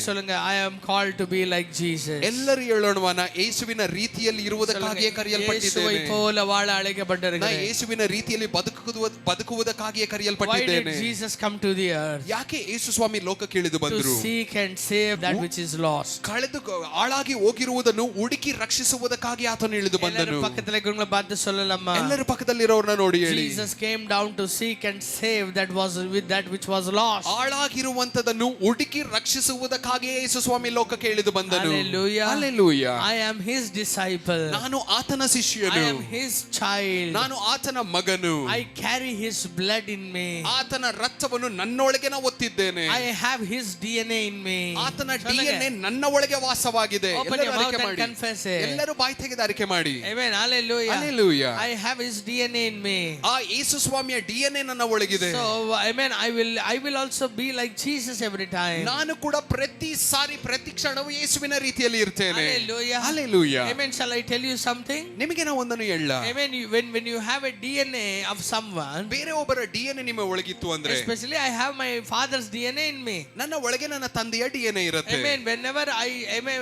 சொல்லுங்க, I am called to be like Jesus. ಎಲ್ಲರೂ ಹೇಳೋಣ, ನಾ ಯೇಸುವಿನ ರೀತಿಯಲ್ಲಿ ಇರುವುದಕ್ಕಾಗಿಯೇ ಕರೆಯಲ್ಪಟ್ಟಿದ್ದೇನೆ. ಯೇಸುவை போல வாழ ನಾ அழைக்கப்பட்டிருக்கிறேன். ಯೇಸುವಿನ ರೀತಿಯಲ್ಲಿ ಬದುಕುವುದಕ್ಕಾಗಿಯೇ ಕರೆಯಲ್ಪಟ್ಟಿದ್ದೇನೆ. Why did Jesus come to the earth? ಯಾಕೆ ಯೇಸು ಸ್ವಾಮಿ ಲೋಕಕ್ಕೆ ಇಳಿದು ಬಂದರು? To seek and save that which is lost. ಕಳೆದು ಹಾಳಾಗಿ ಹೋಗಿರುವುದನ್ನು ಹುಡುಕಿ ರಕ್ಷಿಸುವುದಕ್ಕಾಗಿ ಆತನು ಇಳಿದು ಬಂದನು. ಎಲ್ಲರ ಪಕ್ಕದಲ್ಲಿ ಇರೋರ್ನ பார்த்து சொல்லலாமா? ಎಲ್ಲರ ಪಕ್ಕದಲ್ಲಿರೋರ್ನ ನೋಡಿ ಹೇಳಿ. Jesus came down to seek and save that which was lost. ಹಾಳಾಗಿರುವಂತದನ್ನು ಹುಡುಕಿ ರಕ್ಷಿಸುವುದಕ್ಕಾಗಿ ಯೇಸು ಸ್ವಾಮಿ ಲೋಕಕ್ಕೆ ಇಳಿದು ಬಂದನು. Hallelujah. Hallelujah. I am his disciple. ನಾನು ಆತನ ಶಿಷ್ಯನು. I am his child. ನಾನು ಆತನ ಮಗನು. I carry his blood in me. ಆತನ ರಕ್ತವನ್ನು ನನ್ನೊಳಗೆ ನಾನು ಒತ್ತಿದ್ದೇನೆ. I have his DNA in me. ಆತನ DNA ನನ್ನ ಒಳಗೆ ವಾಸವಾಗಿದೆ. ಎಲ್ಲರೂ ಬಾಯಿ ತೆಗೆದು ಅರಿಕೆ ಮಾಡಿ. Amen. Hallelujah. Hallelujah. I have his DNA in me. ಆ ಯೇಸು ಸ್ವಾಮಿಯ DNA ನನ್ನ ಒಳಗಿದೆ. So amen, I will also be like Jesus every time. ನಾನು ಕೂಡ ಪ್ರತಿ ಸಾರಿ ಪ್ರತಿ ಕ್ಷಣವೂ ಯೇಸುವಿನ ರೀತಿಯಲ್ಲಿ ಇರ್ತೇನೆ. Hallelujah. Hallelujah. Amen. Shall I tell you something? ನಿಮಗೆ ನಾನು ಒಂದನ್ನು ಹೇಳ. Amen. When you have a DNA of someone, ಬೇರೆ ಒಬ್ಬರ DNA ನಿಮ್ಮ ಒಳಗಿತ್ತು ಅಂದ್ರೆ, especially I have my father's DNA in me. ನನ್ನ ಒಳಗೆ ನನ್ನ ತಂದೆಯ DNA ಇರುತ್ತೆ. Amen.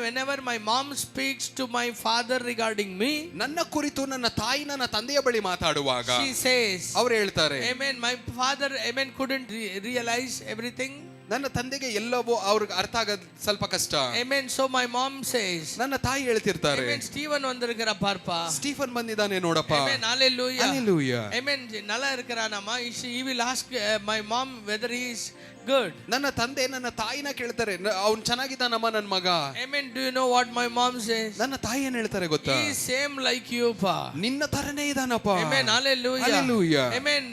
Whenever my mom speaks to my father regarding me, ನನ್ನ ಕುರಿತು ನನ್ನ ತಾಯಿ ನನ್ನ ತಂದೆಯ ಬಳಿ ಮಾತಾಡುವಾಗ she says, ಅವರು ಹೇಳ್ತಾರೆ, amen, my father, amen, couldn't realize everything. ನನ್ನ ತಂದೆಗೆ ಎಲ್ಲವೂ ಅವ್ರಿಗೆ ಅರ್ಥ ಆಗೋದು ಸ್ವಲ್ಪ ಕಷ್ಟ. Amen. So my mom says, ನನ್ನ ತಾಯಿ ಹೇಳ್ತಿರ್ತಾರೆ, amen, Stephen வந்திருக்கிற பார்ப்பா. ಸ್ಟೀಫನ್ ಬಂದಿದ್ದಾನೆ ನೋಡಪ್ಪ. Amen. Hallelujah. Hallelujah. Amen. நல்லா இருக்கறானಮ್ಮ. He will ask my mom whether he is good. ನನ್ನ ತಂದೆ ನನ್ನ ತಾಯಿನ ಕೇಳ್ತಾರೆ, ಅವನು ಚೆನ್ನಾಗಿದ್ದಾನಮ್ಮ ನನ್ನ ಮಗ. Amen. Do you know what my mom says? ನನ್ನ ತಾಯಿ ಏನ್ ಹೇಳ್ತಾರೆ ಗೊತ್ತಾ? He is same like you pa. ನಿನ್ನ ತರನೇ ಇದಾನಪ್ಪ. Amen. Hallelujah. Hallelujah. Amen.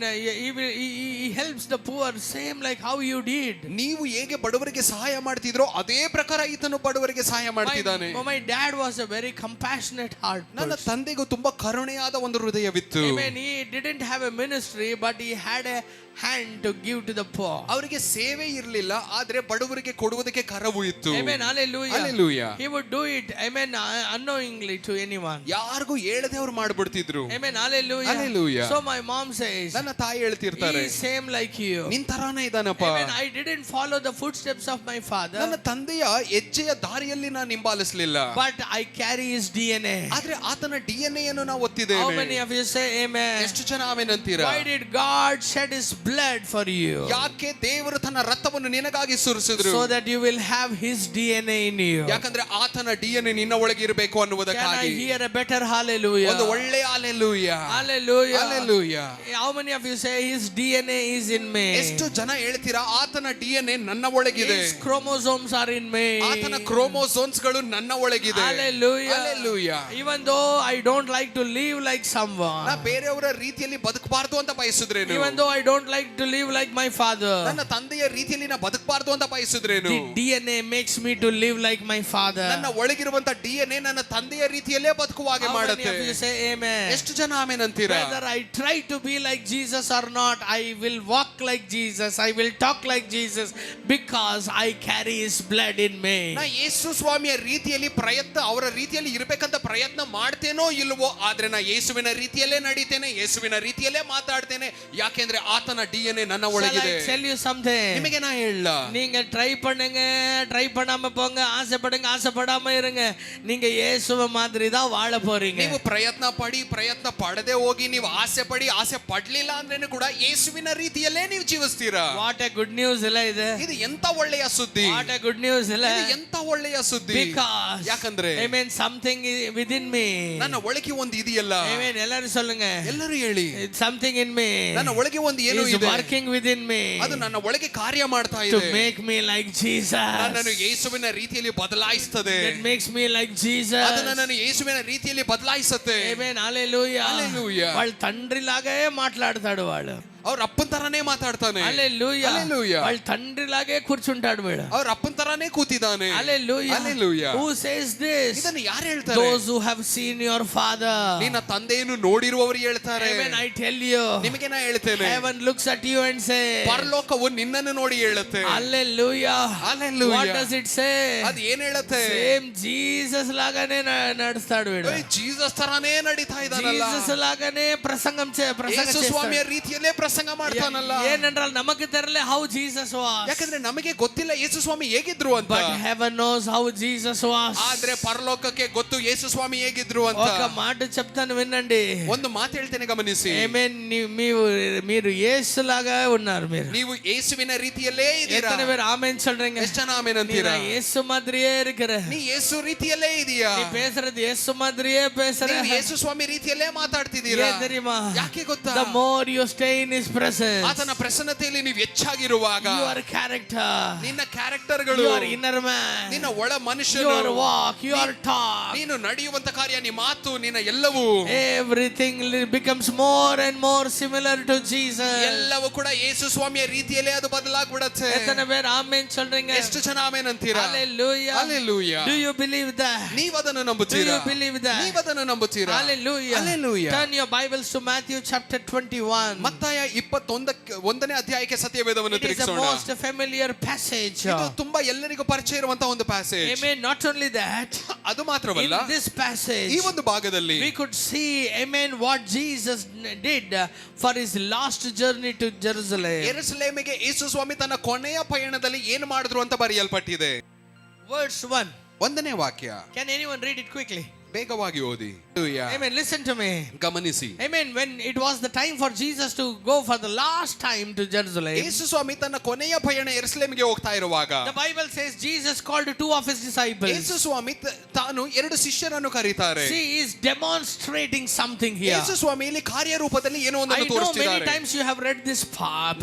He helps the poor same like how you did. ನೀವು ಹೇಗೆ ಬಡವರಿಗೆ ಸಹಾಯ ಮಾಡ್ತಿದ್ರೋ ಅದೇ ಪ್ರಕಾರ ಈತನು ಬಡವರಿಗೆ ಸಹಾಯ ಮಾಡ್ತಿದ್ದಾನೆ. My dad was a very compassionate heart. ನನ್ನ ತಂದೆಗೂ ತುಂಬಾ ಕರುಣೆಯಾದ ಒಂದು ಹೃದಯವಿತ್ತು. Amen. He didn't have a ministry, but he had a hand to give to the poor. ಅವರಿಗೆ ಸೇವೆ ಇರಲಿಲ್ಲ, ಆದ್ರೆ ಬಡವರಿಗೆ ಕೊಡುವುದಕ್ಕೆ ಕರವು ಇತ್ತು. Amen. Hallelujah. Hallelujah. He would do it, amen, unknowingly to anyone. ಯಾರಿಗೂ ಹೇಳದೆ ಅವರು ಮಾಡ್ಬಿಡ್ತಿದ್ರು. Amen. Hallelujah. Hallelujah. So my mom says, ನನ್ನ ತಾಯಿ ಹೇಳ್ತಿರ್ತಾರೆ, he is same like you. ನಿನ್ ತರಾನೇ ಇದಾನಪ್ಪ. Amen. I didn't follow the footsteps of my father. ನನ್ನ ತಂದೆಯ ಹೆಜ್ಜೆಯ ದಾರಿಯಲ್ಲಿ ನಾನು ಹಿಂಬಾಲಿಸಲಿಲ್ಲ, but I carry his DNA. ಆದ್ರೆ ಆತನ DNA ಅನ್ನು ನಾವು ಒತ್ತಿದ್ದೇವೆ. How many of you say amen? ಎಷ್ಟು ಜನ ಆಮೆನ್ ಅಂತೀರಾ? Why did God shed his blood for you? ಯಾಕೆ ದೇವರು ತನ್ನ ರಕ್ತವನ್ನು ನಿನಗಾಗಿ ಸುರಿಸಿದ್ರು? So that you will have his DNA in you. ಯಾಕಂದ್ರೆ ಆತನ DNA ನಿನ್ನ ಒಳಗೆ ಇರಬೇಕು ಅನ್ನುವುದಕ್ಕಾಗಿ. Can I hear a better hallelujah? ಒಂದು ಒಳ್ಳೆ hallelujah. Hallelujah. Hallelujah. How many of you say his DNA is in me? ಎಷ್ಟು ಜನ ಹೇಳ್ತೀರಾ ಆತನ DNA ನನ್ನ ಒಳಗಿದೆ? His chromosomes are in me. ಆತನ ಕ್ರೋಮೋಸೋಮ್ಸ್ ಗಳು ನನ್ನ ಒಳಗಿದೆ. Hallelujah. Hallelujah. Even though I don't like to live like someone, ನಾ ಬೇರೆಯವರ ರೀತಿಯಲ್ಲಿ ಬದುಕಬಾರದು ಅಂತ ಬಯಸಿದ್ರೇನು? even though I don't like to live like my father, ನನ್ನ ತಂದೆಯ ರೀತಿಯಲ್ಲಿ ನಾ ಬದುಕಬಾರದು ಅಂತ ಬಯಸಿದ್ರೇನು? the DNA makes me to live like my father. ನನ್ನ ಒಳಗಿರುವಂತ DNA ನನ್ನ ತಂದೆಯ ರೀತಿಯಲ್ಲೇ ಬದುಕುವ ಹಾಗೆ ಮಾಡುತ್ತೆ. How many of you say amen? ಎಷ್ಟು ಜನ ಆಮೆನ್ ಅಂತೀರಾ? Whether I try to be like Jesus or not, I will walk like Jesus, I will talk like Jesus, because I carry his blood in me. ನಾ ಯೇಸು ಸ್ವಾಮಿಯ ರೀತಿಯಲ್ಲಿ ಅವರ ರೀತಿಯಲ್ಲಿ ಇರಬೇಕಂತ ಪ್ರಯತ್ನ ಮಾಡ್ತೇನೋ ಇಲ್ವೋ, ಆದ್ರೆ ನಾ ಯೇಸುವಿನ ರೀತಿಯಲ್ಲೇ ನಡೀತೇನೆ, ಯೇಸುವಿನ ರೀತಿಯಲ್ಲೇ ಮಾತಾಡ್ತೇನೆ, ಯಾಕೆಂದ್ರೆ ಆತನ DNA ನನ್ನ ಒಳಗಿದೆ. Shall I tell you something? ನಿಮಗೆ ನಾ ಹೇಳ, நீங்க ட்ரை பண்ணுங்க, ட்ரை பண்ணாம போங்க, ஆசைப்படுங்க, ஆசைப்படாம இருங்க, நீங்க இயேசுவை மாதிரி தான் வாழ போறீங்க. ನೀವು ಪ್ರಯತ್ನ ಪಡದೆ ಹೋಗಿ ನೀವು ಆಸೆ ಪಡಲಿಲ್ಲ ಅಂದ್ರೇನು ಕೂಡ ಯೇಸುವಿನ ರೀತಿಯಲ್ಲೇ ನೀವು ಜೀವಿಸ್ತೀರಾ. What a good news ಇಲ್ಲ ಇದು. ಇದು ಎಂತ ಒಳ್ಳೆಯ ಸುದ್ದಿ. What a good news ಇಲ್ಲ. ಇದು ಎಂತ ಒಳ್ಳೆಯ ಸುದ್ದಿ. Because ಯಾಕಂದ್ರೆ amen, something within me. ನನ್ನ ಒಳಗೆ ಒಂದು ಇದೆಯಲ್ಲ. Amen. ಎಲ್ಲರೂ சொல்லுங்க. ಎಲ್ಲರೂ ಹೇಳಿ. Something in me. ನನ್ನ ಒಳಗೆ ಒಂದು ಏನೋ ಇದೆ. Working within me. ಅದು ನನ್ನ ಒಳಗೆ ಕಾರ್ಯ ಮಾಡ್ತಾ ಇದೆ. To make me like Jesus. ನನ್ನನ್ನು ಯೇಸುವಿನ ರೀತಿಯಲ್ಲಿ ಬದಲಾಯಿಸುತ್ತದೆ. That makes me like Jesus. ಅದು ನನ್ನನ್ನು ಯೇಸುವಿನ ರೀತಿಯಲ್ಲಿ ಬದಲಾಯಿಸುತ್ತೆ. Amen. Hallelujah. Hallelujah. వాళ్ళు తండ్రిలాగే మాట్లాడతాడు వాడు. ಅವ್ರ ಅಪ್ಪನ ತರಾನೇ ಮಾತಾಡ್ತಾನೆ. Hallelujah. Hallelujah. వాళ్ళ తండ్రిలాగే కూర్చుంటాడు వీడు. ಅವ್ರ ಅಪ್ಪನ ತರಾನೇ ಕೂತಿದ್ದಾನೆ. Hallelujah. Hallelujah. Who says this? ಇದನ್ನು ಯಾರು ಹೇಳ್ತಾರೆ? Those who have seen your father. ನಿನ್ನ ತಂದೆಯನ್ನು ನೋಡಿರುವವರು ಹೇಳ್ತಾರೆ. Amen. I tell you. ನಿಮಗೆ ನಾ ಹೇಳ್ತೇನೆ. Heaven looks at you and say. ಪರಲೋಕವು ನಿನ್ನನ್ನು ನೋಡಿ ಹೇಳುತ್ತೆ. Hallelujah. Hallelujah. What does it say? ಅದು ಏನು ಹೇಳುತ್ತೆ? Same Jesus ಲಾಗಾನೇ ನಡೆಸ್ತಾడు వీడు. ಜೀಸಸ್ ತರಾನೇ ನಡೀತಾ ಇದ್ದಾನಲ್ಲ. Jesus ಲಾಗಾನೇ ಪ್ರಸಂಗ ಯೇಸು ಸ್ವಾಮಿಯ ರೀತಿಯಲ್ಲೇ ಪ್ರಸಂಗ ಪ್ರಸಂಗ ಮಾಡ್ತಾನಲ್ಲ. ಏನಂದ್ರೆ ನಮಗೆ ತೆರಲೆ how Jesus was. ಯಾಕಂದ್ರೆ ನಮಗೆ ಗೊತ್ತಿಲ್ಲ ಯೇಸು ಸ್ವಾಮಿ ಹೇಗಿದ್ರು ಅಂತ. But heaven knows how Jesus was. ಆದ್ರೆ ಪರಲೋಕಕ್ಕೆ ಗೊತ್ತು ಯೇಸು ಸ್ವಾಮಿ ಹೇಗಿದ್ರು ಅಂತ. ఒక మాట చెప్తాను వినండి. ಒಂದು ಮಾತು ಹೇಳ್ತೇನೆ ಗಮನಿಸಿ. ఆమేన్. మీరు యేసులాగా ఉన్నారు. ನೀವು ಯೇಸುವಿನ ರೀತಿಯಲ್ಲೇ ಇದ್ದೀರಾ. எத்தனை பேர் ஆமென் சொல்றீங்க? ಎಷ್ಟು ಜನ ಆಮೆನ್ ಅಂತೀರಾ? இயேசு மாதிரியே இருக்கிற. ನೀ ಯೇಸು ರೀತಿಯಲ್ಲೇ ಇದೀಯಾ. நீ பேசுறது இயேசு மாதிரியே பேசுற. ನೀವು ಯೇಸು ಸ್ವಾಮಿ ರೀತಿಯಲ್ಲೇ ಮಾತಾಡ್ತಿದ್ದೀರಾ. தெரியுமா? ಯಾಕೆ ಗೊತ್ತಾ? The more you stay in his presence, ಆತನ ಪ್ರಸನ್ನತೆಯಲ್ಲಿ ನೀವು ಹೆಚ್ಚಾಗಿರುವಾಗ your character, ನಿನ್ನ ಕ್ಯಾರೆಕ್ಟರ್ಗಳು, your inner man, ನಿನ್ನ ಒಳ ಮನುಷ್ಯನು, your walk, your talk, ನೀನು ನಡೆಯುವಂತ ಕಾರ್ಯ, ನಿಮ್ಮ ಮಾತು, ನಿನ್ನ ಎಲ್ಲವೂ, everything becomes more and more similar to Jesus. ಎಲ್ಲವೂ ಕೂಡ ಯೇಸು ಸ್ವಾಮಿಯ ರೀತಿಯಲ್ಲೇ ಅದು ಬದಲಾಗ್ಬಿಡುತ್ತೆ. எத்தனை பேர் ஆமென் சொல்றீங்க? ಎಷ್ಟು ಜನ ಆಮೆನ್ ಅಂತೀರಾ? Hallelujah. Hallelujah. Do you believe that? ನೀವು ಅದನ್ನು ನಂಬುತ್ತೀರಾ? Do you believe that? ನೀವು ಅದನ್ನು ನಂಬುತ್ತೀರಾ? Hallelujah. Hallelujah. Turn your Bibles to Matthew chapter 21. ಮತ್ತಾಯ 21ನೇ ಅಧ್ಯಾಯಕ್ಕೆ ಸತ್ಯವೇದವನ್ನು It is the ತಿರುಗಿಸೋಣ. most familiar passage. ಇದು ತುಂಬಾ ಎಲ್ಲರಿಗೂ ಪರಿಚಯ ಇರುವಂತಹ ಒಂದು passage. Amen. Not only that, ಅದು ಮಾತ್ರವಲ್ಲ, in this passage ಈ ಒಂದು ಭಾಗದಲ್ಲಿ we could see, amen, what Jesus did for his last journey to Jerusalem. ಯೆರೂಸಲೇಮಿಗೆ ಯೇಸು ಸ್ವಾಮಿ ತನ್ನ ಕೊನೆಯ ಪಯಣದಲ್ಲಿ ಏನು ಮಾಡಿದ್ರು ಅಂತ ಬರೆಯಲ್ಪಟ್ಟಿದೆ. Verse 1. ಒಂದನೇ ವಾಕ್ಯ. Can anyone read it quickly? ಬೇಗವಾಗಿ ಓದಿ. Amen. Listen to me. ಗಮನಿಸಿ. Amen. When it was the time for Jesus to go for the last time to Jerusalem, ಯೇಸು ಸ್ವಾಮಿ ತನ್ನ ಕೊನೆಯ ಪಯಣ ಯೆರೂಸಲೇಮಿಗೆ ಹೋಗ್ತಾ ಇರುವಾಗ, the Bible says Jesus called two of his disciples. ಯೇಸು ಸ್ವಾಮಿ ತಾನು 2 ಶಿಷ್ಯರನ್ನು ಕರೀತಾರೆ. See, he is demonstrating something here. ಯೇಸು ಸ್ವಾಮಿ ಇಲ್ಲಿ ಕಾರ್ಯರೂಪದಲ್ಲಿ ಏನೋ I ಒಂದನ್ನು know many ತೋರಿಸ್ತಿದ್ದಾರೆ. times you have read this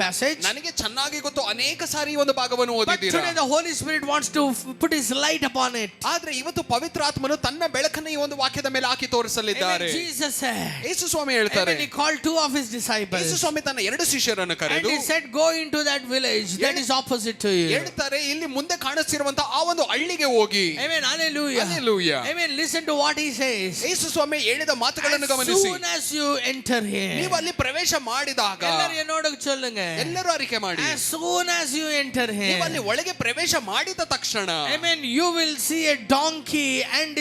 passage. ನನಗೆ ಚೆನ್ನಾಗಿ ಗೊತ್ತು, ಅನೇಕ ಸಾರಿ ಒಂದು ಭಾಗವನ್ನು But ಓದಿದ್ದೀರಾ. today the Holy Spirit wants to put his light upon it. ಆದ್ರೆ ಇವತ್ತು ಪವಿತ್ರಾತ್ಮನು ತನ್ನ ಬೆಳಕನ್ನು ಈ ಒಂದು ವಾಕ್ಯದ ಮೇಲೆ ಹಾಕಿ ತೋರಿಸಲಿದ್ದಾರೆ. Amen. Jesus said, ಯೇಸು ಸ್ವಾಮಿ ಹೇಳ್ತಾರೆ, amen, he called two of his disciples. ಯೇಸು ಸ್ವಾಮಿ ತನ್ನ 2 ಶಿಷ್ಯರನ್ನು And ಕರೆದು he said, go into that village that is opposite to you. ಹೇಳ್ತಾರೆ, ಇಲ್ಲಿ ಮುಂದೆ ಕಾಣಿಸ್ತಿರುವಂತ ಆ ಒಂದು ಹಳ್ಳಿಗೆ ಹೋಗಿ. Amen. Hallelujah. Hallelujah. Amen. Listen to what he says. ಯೇಸು ಸ್ವಾಮಿ ಹೇಳಿದ ಮಾತುಗಳನ್ನು As ಗಮನಿಸಿ. soon as you enter here, ನೀವು ಅಲ್ಲಿ ಪ್ರವೇಶ ಮಾಡಿದಾಗ ಎಲ್ಲರೂ ಏನೋಡಕ್ಕೆ ಚೊಲ್ಲುಂಗ. ಎಲ್ಲರೂ ಅರಿಕೆ ಮಾಡಿ. As soon as you enter here, ನೀವು ಅಲ್ಲಿ ಒಳಗೆ ಪ್ರವೇಶ ಮಾಡಿದ ತಕ್ಷಣ, amen, you will see a donkey and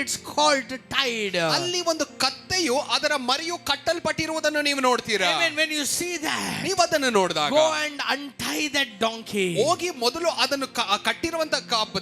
it's called tied. ಅಲ್ಲಿ ಒಂದು ಕತ್ತೆಯು ಅದರ ಮರಿಯು ಕಟ್ಟಲ್ಪಟ್ಟಿರುವುದನ್ನು ನೀವು ನೋಡ್ತೀರಾ. Amen. When you see that, ನೀವು ಅದನ್ನು ನೋಡಿದಾಗ, go and untie that donkey. ಹೋಗಿ ಮೊದಲು ಅದನ್ನು ಕಟ್ಟಿರುವಂತ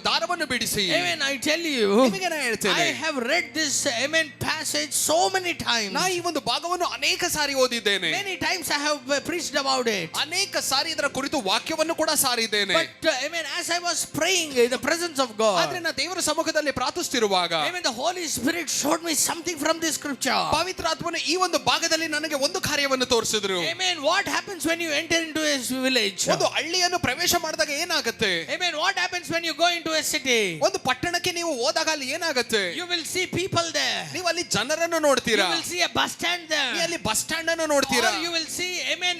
ದಾರವನ್ನು ಬಿಡಿಸಿ. Amen. I tell you, ನಿಮಗೆ ನಾನು ಹೇಳ್ತೇನೆ, I have read this, amen, passage so many times. ನಾ ಈ ಒಂದು ಭಾಗವನ್ನು ಅನೇಕ ಸಾರಿ ಓದಿದ್ದೇನೆ. Many times I have preached about it. ಅನೇಕ ಸಾರಿ ಇದರ ಕುರಿತು ವಾಕ್ಯವನ್ನು ಕೂಡ ಸಾರಿದ್ದೇನೆ. But amen, as I was praying in the presence of God, ಆದ್ರೆ ನಾ ದೇವರ ಸಮ್ಮುಖದಲ್ಲಿ ಪ್ರಾರ್ಥಿಸುತ್ತಿರುವಾಗ, amen, the Holy Spirit showed me something from this scripture. ಪವಿತ್ರಾತ್ಮನು ಈ ಒಂದು ಭಾಗದಲ್ಲಿ ನನಗೆ ಒಂದು ಕಾರ್ಯವನ್ನು ತೋರಿಸಿದ್ರು. Amen. What happens when you enter into a village? ಒಂದು ಹಳ್ಳಿಯನ್ನು ಪ್ರವೇಶ ಮಾಡಿದಾಗ ಏನಾಗುತ್ತೆ? Amen. What happens when you go into a city? ಒಂದು ಪಟ್ಟಣಕ್ಕೆ ನೀವು ಹೋದಾಗ ಅಲ್ಲಿ ಏನಾಗುತ್ತೆ? You will see people there. ನೀವು ಅಲ್ಲಿ ಜನರನ್ನು ನೋಡ್ತೀರಾ. You will see a bus stand there. ನೀವು ಅಲ್ಲಿ ಬಸ್ ಸ್ಟ್ಯಾಂಡ್ ಅನ್ನು ನೋಡ್ತೀರಾ. Or you will see, amen,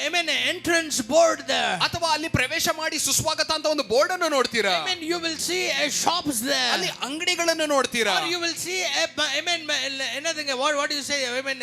amen, entrance board there. ಅಥವಾ ಅಲ್ಲಿ ಪ್ರವೇಶ ಮಾಡಿ ಸುಸ್ವಾಗತ ಅಂತ ಒಂದು ಬೋರ್ಡ್ ಅನ್ನು ನೋಡ್ತೀರಾ. Amen. You will see shops there. ಅಲ್ಲಿ ಅಂಗಡಿಗಳನ್ನು ನೋಡ್ತೀರಾ. Or you will see, amen, anything. What do you say? Amen,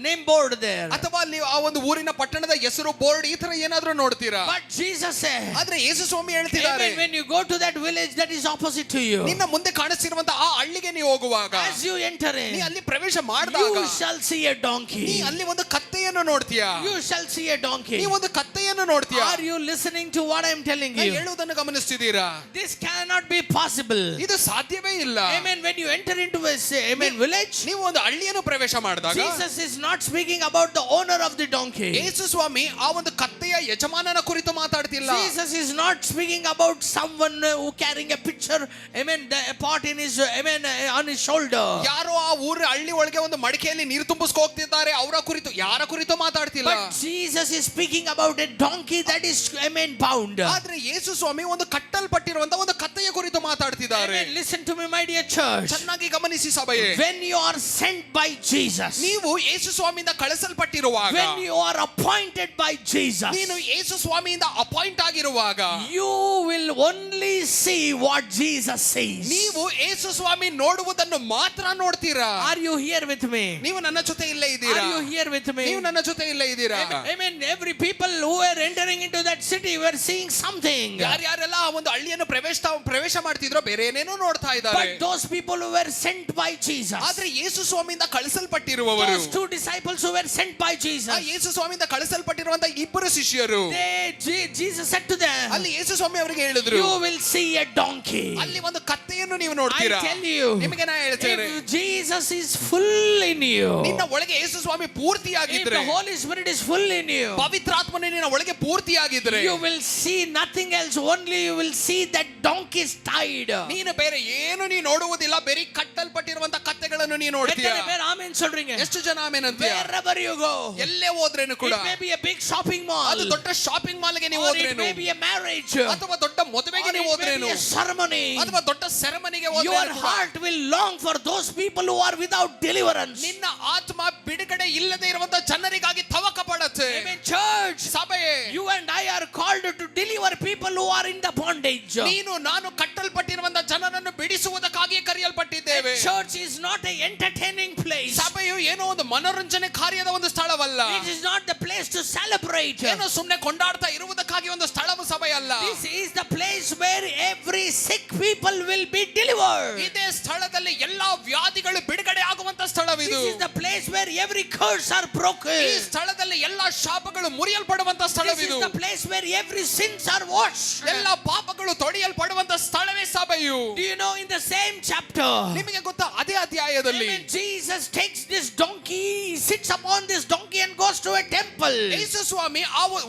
name board there. ಅಥವಾ ಅಲ್ಲಿ ಆ ಒಂದು ಊರಿನ ಪಟ್ಟಣದ ಹೆಸರು ಬೋರ್ಡ್ ಈ ತರ ಏನಾದ್ರೂ ನೋಡ್ತೀರಾ. But Jesus said, ಆದ್ರೆ ಯೇಸು ಸ್ವಾಮಿ ಹೇಳ್ತಿದ್ದಾರೆ, amen, when you go to that village that is opposite to you, ನಿನ್ನ ಮುಂದೆ ಕಾಣಿಸ್ತಿರುವಂತ ಆ ಹಳ್ಳಿಗೆ ನೀವು ಹೋಗುವಾಗ, as you enter ನೀ in, ಅಲ್ಲಿ ಪ್ರವೇಶ ಮಾಡಿದಾಗ, you shall see a donkey. ನೀ ಅಲ್ಲಿ ಒಂದು ಕತ್ತೆಯನ್ನು ನೋಡ್ತೀಯಾ. You shall see a donkey. ನೀ ಒಂದು ಕತ್ತೆಯನ್ನು ನೋಡ್ತೀಯಾ. Are you listening to what I am telling you? ಹೇಳುವುದನ್ನು ಗಮನಿಸ್ತಿದ್ದೀರಾ? This cannot be possible. ಇದು ಸಾಧ್ಯವೇ ಇಲ್ಲ. Amen. When you enter into a, amen, village, ನೀವು ಒಂದು ಹಳ್ಳಿಯನ್ನು ಪ್ರವೇಶ ಮಾಡಿದಾಗ, Jesus is not speaking about the owner of the donkey. ಯೇಸು ಸ್ವಾಮಿ ಆ ಒಂದು ಕತ್ತೆಯ ಯಜಮಾನನ ಕುರಿತು ಮಾತಾಡ್ತಿಲ್ಲ. Jesus is not speaking about someone who carrying a pitcher, amen, a pot in his, amen, on his shoulder. ಯಾರೋ ಆ ಊರ ಹಳ್ಳಿ ಒಳಗೆ ಒಂದು ಮಡಿಕೆಯಲ್ಲಿ ನೀರು ತುಂಬಿಸ್ಕೊ ಹೋಗ್ತಿದ್ದಾರೆ ಅವರ ಕುರಿತು, ಯಾರ ಕುರಿತು ಮಾತಾಡ್ತಿಲ್ಲ. But Jesus is speaking about a donkey that is, amen, bound. ಆದ್ರೆ ಯೇಸು ಸ್ವಾಮಿ ಒಂದು ಕಟ್ಟಲ್ಪಟ್ಟಿರುವಂತ ಒಂದು ಕತ್ತೆಯ ಕುರಿತು ಮಾತಾಡ್ತಿದ್ದಾರೆ. Amen. Listen to me, my dear church. ಚೆನ್ನಾಗಿ ಗಮನಿಸಿ ಸಭೆಯೇ. When you are sent by Jesus, ನೀವು ಯೇಸು ಸ್ವಾಮಿಯಿಂದ ಕಳಿಸಲ್ಪಟ್ಟಿರುವಾಗ, when you are appointed by Jesus, ನೀನು ಯೇಸು ಸ್ವಾಮಿಯಿಂದ ಅಪಾಯಿಂಟ್ ಆಗಿರುವಾಗ, you will only see what Jesus sees. ನೀವು ಯೇಸು ಸ್ವಾಮಿ ನೋಡುವುದನ್ನು ಮಾತ್ರ ನೋಡ್ತೀರಾ. Are you here with me? ನೀವು ನನ್ನ ಜೊತೆ ಇಲ್ಲೇ ಇದ್ದೀರಾ? Are you here with me? ನೀವು ನನ್ನ ಜೊತೆ ಇಲ್ಲೇ ಇದ್ದೀರಾ? Amen. Every people who were entering into that city were seeing something. ಯಾರ್ಯಾರೆಲ್ಲ ಆ ಒಂದು ಹಳ್ಳಿಯನ್ನು ಪ್ರವೇಶ ಮಾಡ್ತಿದ್ರೋ, ಬೇರೆ ಬೇರೆ ಏನೇನೋ ನೋಡ್ತಾ ಇದ್ದಾರೆ. But those people who were sent by Jesus, ಆದ್ರೆ ಯೇಸು ಸ್ವಾಮಿಯಿಂದ ಕಳಿಸಲ್ಪಟ್ಟಿರುವವರು, those two disciples who were sent by Jesus, ಯೇಸು ಸ್ವಾಮಿಯಿಂದ ಕಳಿಸಲ್ಪಟ್ಟಿರುವಂತ ಇಬ್ಬರು ಶಿಷ್ಯರು, Jesus said to them, ಅಲ್ಲಿ ಯೇಸು ಸ್ವಾಮಿ ಅವರಿಗೆ ಹೇಳಿದ್ರು, you will see a donkey. ಅಲ್ಲಿ ಒಂದು ಕತ್ತೆಯನ್ನು ನೀವು ನೋಡ್ತೀರಾ. I tell you, ನಿಮಗೆ ನಾ ಹೇಳ್ತೇನೆ, if Jesus is full in you, ನಿನ್ನ ಒಳಗೆ ಯೇಸು ಸ್ವಾಮಿ ಪೂರ್ತಿಯಾಗಿದ್ರೆ, if the Holy Spirit is full in you, ಪವಿತ್ರಾತ್ಮನು ನಿನ್ನ ಒಳಗೆ ಪೂರ್ತಿಯಾಗಿದ್ರೆ, you will see nothing else, only you will see that donkey is tied. ನೀನು ಬೇರೆ ಏನು ನೀ ನೋಡುವುದಿಲ್ಲ, ಬೇರೆ ಕಟ್ಟಲ್ಪಟ್ಟಿರುವಂತ ಕತ್ತೆಗಳನ್ನು ನೀನು ನೋಡ್ತೀಯ. ಆಮೆನ್ சொல்றீங்க? ಎಷ್ಟು ಜನ ಆಮೆನ್ ಅಂತೀಯ? Wherever you go, ಎಲ್ಲೇ ಹೋದ್ರೇನು ಕೂಡ, it may be a big shopping mall, ಅದು ದೊಡ್ಡ ಶಾಪಿಂಗ್ ಮಾಲ್ ಗೆ ನೀವು or ಹೋದ್ರೇನು, it may be a marriage, ಅಥವಾ ದೊಡ್ಡ ಮದುವೆಗೆ ನೀವು or it may ಹೋದ್ರೇನು, be a ceremony, ಅಥವಾ ದೊಡ್ಡ ಸೆರೆಮನಿಗೆ your ಹೋದ್ರೇನು, heart will long for those people who are without deliverance. ನಿನ್ನ ಆತ್ಮ ಬಿಡುಗಡೆ ಇಲ್ಲದೆ ಇರುವಂತ ಜನರಿಗಾಗಿ ತವಕ ಪಡುತ್ತೆ. Amen. Church, ಸಭೆಯೇ, you and I are called to deliver people who are in the bondage. ನೀನು ನಾನು ಕಟ್ಟಲ್ಪಟ್ಟಿರುವಂತ ಜನರನ್ನು ಬಿಡಿಸುವುದಕ್ಕಾಗಿ ಕರೆಯಲ್ಪಟ್ಟಿದ್ದೇವೆ. Church is not a entertaining place. ಸಭೆಯು ಏನೋ ಒಂದು ಮನೋರಂಜನೆ ಕಾರ್ಯದ ಒಂದು ಸ್ಥಳವಲ್ಲ. It is not the place to celebrate. ಏನೋ ಸುಮ್ಮನೆ ಕೊಂಡಾಡ್ತಾ ಇರುವುದಕ್ಕಾಗಿ ಒಂದು ಸ್ಥಳವು ಸಭೆಯಲ್ಲ. This is the place where every sick people will be delivered. ಇದೇ ಸ್ಥಳದಲ್ಲಿ ಎಲ್ಲಾ ವ್ಯಾಧಿಗಳು ಬಿಡುಗಡೆ ಆಗುವಂತ ಸ್ಥಳವಿದು. This is the place where every curse are broken. ಈ ಸ್ಥಳದಲ್ಲಿ ಎಲ್ಲಾ ಶಾಪಗಳು ಮುರಿಯಲ್ಪಡುವಂತ This ಸ್ಥಳವಿದು. is the place where every sins are washed. ಎಲ್ಲಾ ಪಾಪಗಳು ತೊಳೆಯಲ್ಪಡುವಂತ ಸ್ಥಳವೇ ಸಭೆಯು. Do you know, in the same chapter, ನಿಮಗೆ ಗೊತ್ತಾ, ಅದೇ ಅಧ್ಯಾಯದಲ್ಲಿ when Jesus takes this donkey, he sits upon this donkey and goes to a temple. ಯೇಸು ಸ್ವಾಮಿ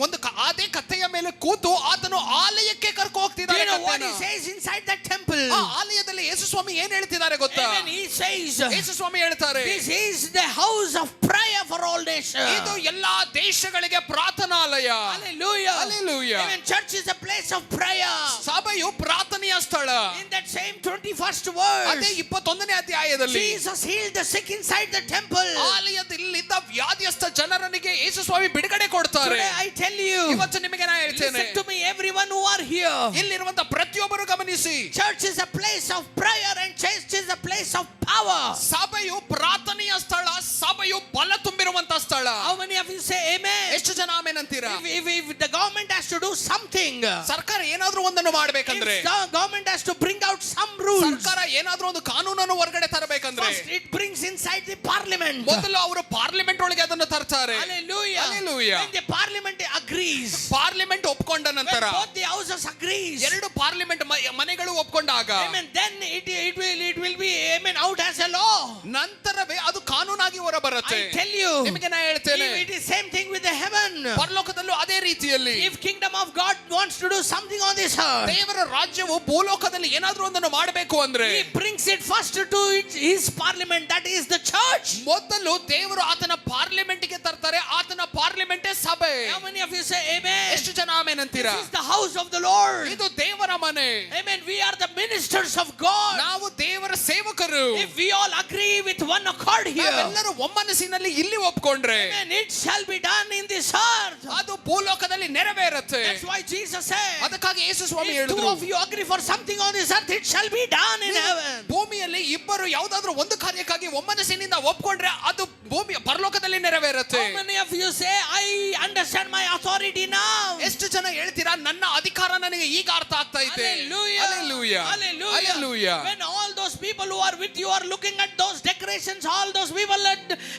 ಒಂದು ಅದೇ ಕತ್ತೆಯ ಮೇಲೆ ಕೂತು ಆತನು ಆಲಯಕ್ಕೆ ಕರ್ಕೊಂಡು Do ಹೋಗ್ತಿದ್ದಾರೆ. you know what he says inside that temple? ಆ ಆಲಯದಲ್ಲಿ ಯೇಸು ಸ್ವಾಮಿ ಏನ್ ಹೇಳ್ತಿದ್ದಾರೆ ಗೊತ್ತಾ? Amen. He says, ಯೇಸು ಸ್ವಾಮಿ ಹೇಳ್ತಾರೆ, this is the house of prayer for all nations. ಇದು ಎಲ್ಲಾ ದೇಶಗಳಿಗೆ ಪ್ರಾರ್ಥನಾಲಯ. Hallelujah. Hallelujah. Amen. Church is a place of prayer. ಸಭೆಯು ಪ್ರಾರ್ಥನೆಯ ಸ್ಥಳ. In that same 21st verse, ಅದೇ 21ನೇ ಅಧ್ಯಾಯದಲ್ಲಿ Jesus healed the sick inside the temple. ಆಲಯದಲ್ಲಿದ್ದ ವ್ಯಾಧಿಯಸ್ಥ ಜನರನಿಗೆ ಯೇಸು ಸ್ವಾಮಿ ಬಿಡುಗಡೆ ಕೊಡ್ತಾರೆ. Today I tell you, ಇವತ್ತು ನಿಮಗೆ ನಾನು ಹೇಳ್ತೇನೆ, listen to me, everyone who are here. ಇಲ್ಲಿರುವಂತ ಪ್ರತಿಯೊಬ್ಬರು ಗಮನಿಸಿ, Church is a place of prayer and church is a place of power. ಸಭೆಯು ಪ್ರಾರ್ಥನೆಯ ಸ್ಥಳ, ಸಭೆಯು ಬಲ ತುಂಬಿರುವಂತ ಸ್ಥಳ. How many of you say amen? ಎಷ್ಟು ಜನ ಆಮೆನ್ ಅಂತೀರಾ? If the government has to do something, ಸರ್ಕಾರ ಏನಾದ್ರೂ ಒಂದನ್ನು ಮಾಡ್ಬೇಕಂದ್ರೆ, if the government has to bring out some rules, ಸರ್ಕಾರ ಏನಾದ್ರೂ ಒಂದು ಕಾನೂನನ್ನು ಹೊರಗಡೆ ತರಬೇಕಂದ್ರೆ, first it brings inside the parliament. ಮೊದಲು ಅವರು ಪಾರ್ಲಿಮೆಂಟ್ ಒಳಗೆ ಅದನ್ನು ತರ್ತಾರೆ. Hallelujah. Hallelujah. When the parliament agrees, parliament ಒಪ್ಕೊಂಡ when ನಂತರ, both the houses agrees, ಎರಡು ಪಾರ್ಲಿಮೆಂಟ್ ಮನೆಗಳು ಒಪ್ಕೊಂಡಾಗ, amen, then it will be, amen, out as a law. ನಂತರವೇ ಅದು ಕಾನೂನಾಗಿ ಹೊರ ಬರುತ್ತೆ. I tell you, ನಿಮಗೆ ನಾ ಹೇಳ್ತೇನೆ, it is same thing with the heaven. ಪರಲೋಕದಲ್ಲೂ ಅದೇ ರೀತಿಯಲ್ಲಿ, If kingdom of God wants to do something on this earth, ದೇವರ ರಾಜ್ಯವು ಭೂಲೋಕದಲ್ಲಿ ಏನಾದ್ರೂ ಒಂದನ್ನು ಮಾಡಬೇಕು ಅಂದ್ರೆ, he brings it first to his parliament, that is the church. ಮೊದಲು ದೇವರು ಆತನ ಪಾರ್ಲಿಮೆಂಟ್ ಗೆ ತರ್ತಾರೆ. ಆತನ ಪಾರ್ಲಿಮೆಂಟೇ ಸಭೆ. How many of you say amen? ಎಷ್ಟು ಜನ ಆಮೆನ್ ಅಂತೀರಾ? This is the house of the Lord. ಇದು ದೇವರ ಮನೆ. Amen. We are the ministers of God. ನಾವು ದೇವರ ಸೇವಕರು. If we all agree with one accord here, ನಾವೆಲ್ಲರೂ ಒಮ್ಮನಸ್ಸಿನಲ್ಲಿ ಇಲ್ಲಿ ಒಪ್ಕೊಂಡ್ರೆ, amen, it shall be done in this earth. ಅದು ಭೂಲೋಕದಲ್ಲಿ ನೆರವೇರುತ್ತೆ. That's why Jesus said, ಅದಕ್ಕಾಗಿ ಯೇಸು ಸ್ವಾಮಿ if two ಹೇಳಿದ್ರು, of you agree for something on this earth, it shall be done in heaven. ಭೂಮಿಯಲ್ಲಿ ಇಬ್ಬರು ಯಾವುದಾದ್ರೂ ಒಂದು ಕಾರ್ಯಕ್ಕಾಗಿ ಒಮ್ಮನಸ್ಸಿನಿಂದ ಒಪ್ಕೊಂಡ್ರೆ ಅದು ಭೂಮಿ ಪರಲೋಕದಲ್ಲಿ ನೆರವೇರುತ್ತೆ. How many of you say, I understand my authority now? ಎಷ್ಟು ಜನ ಹೇಳ್ತೀರಾ, ನನ್ನ ಅಧಿಕಾರ ನನಗೆ ಈಗ ಅರ್ಥ ಆಗ್ತಾ ಇದೆ. Hallelujah. Hallelujah. Hallelujah. Hallelujah. When all those people who are with you are looking at those decorations, all those people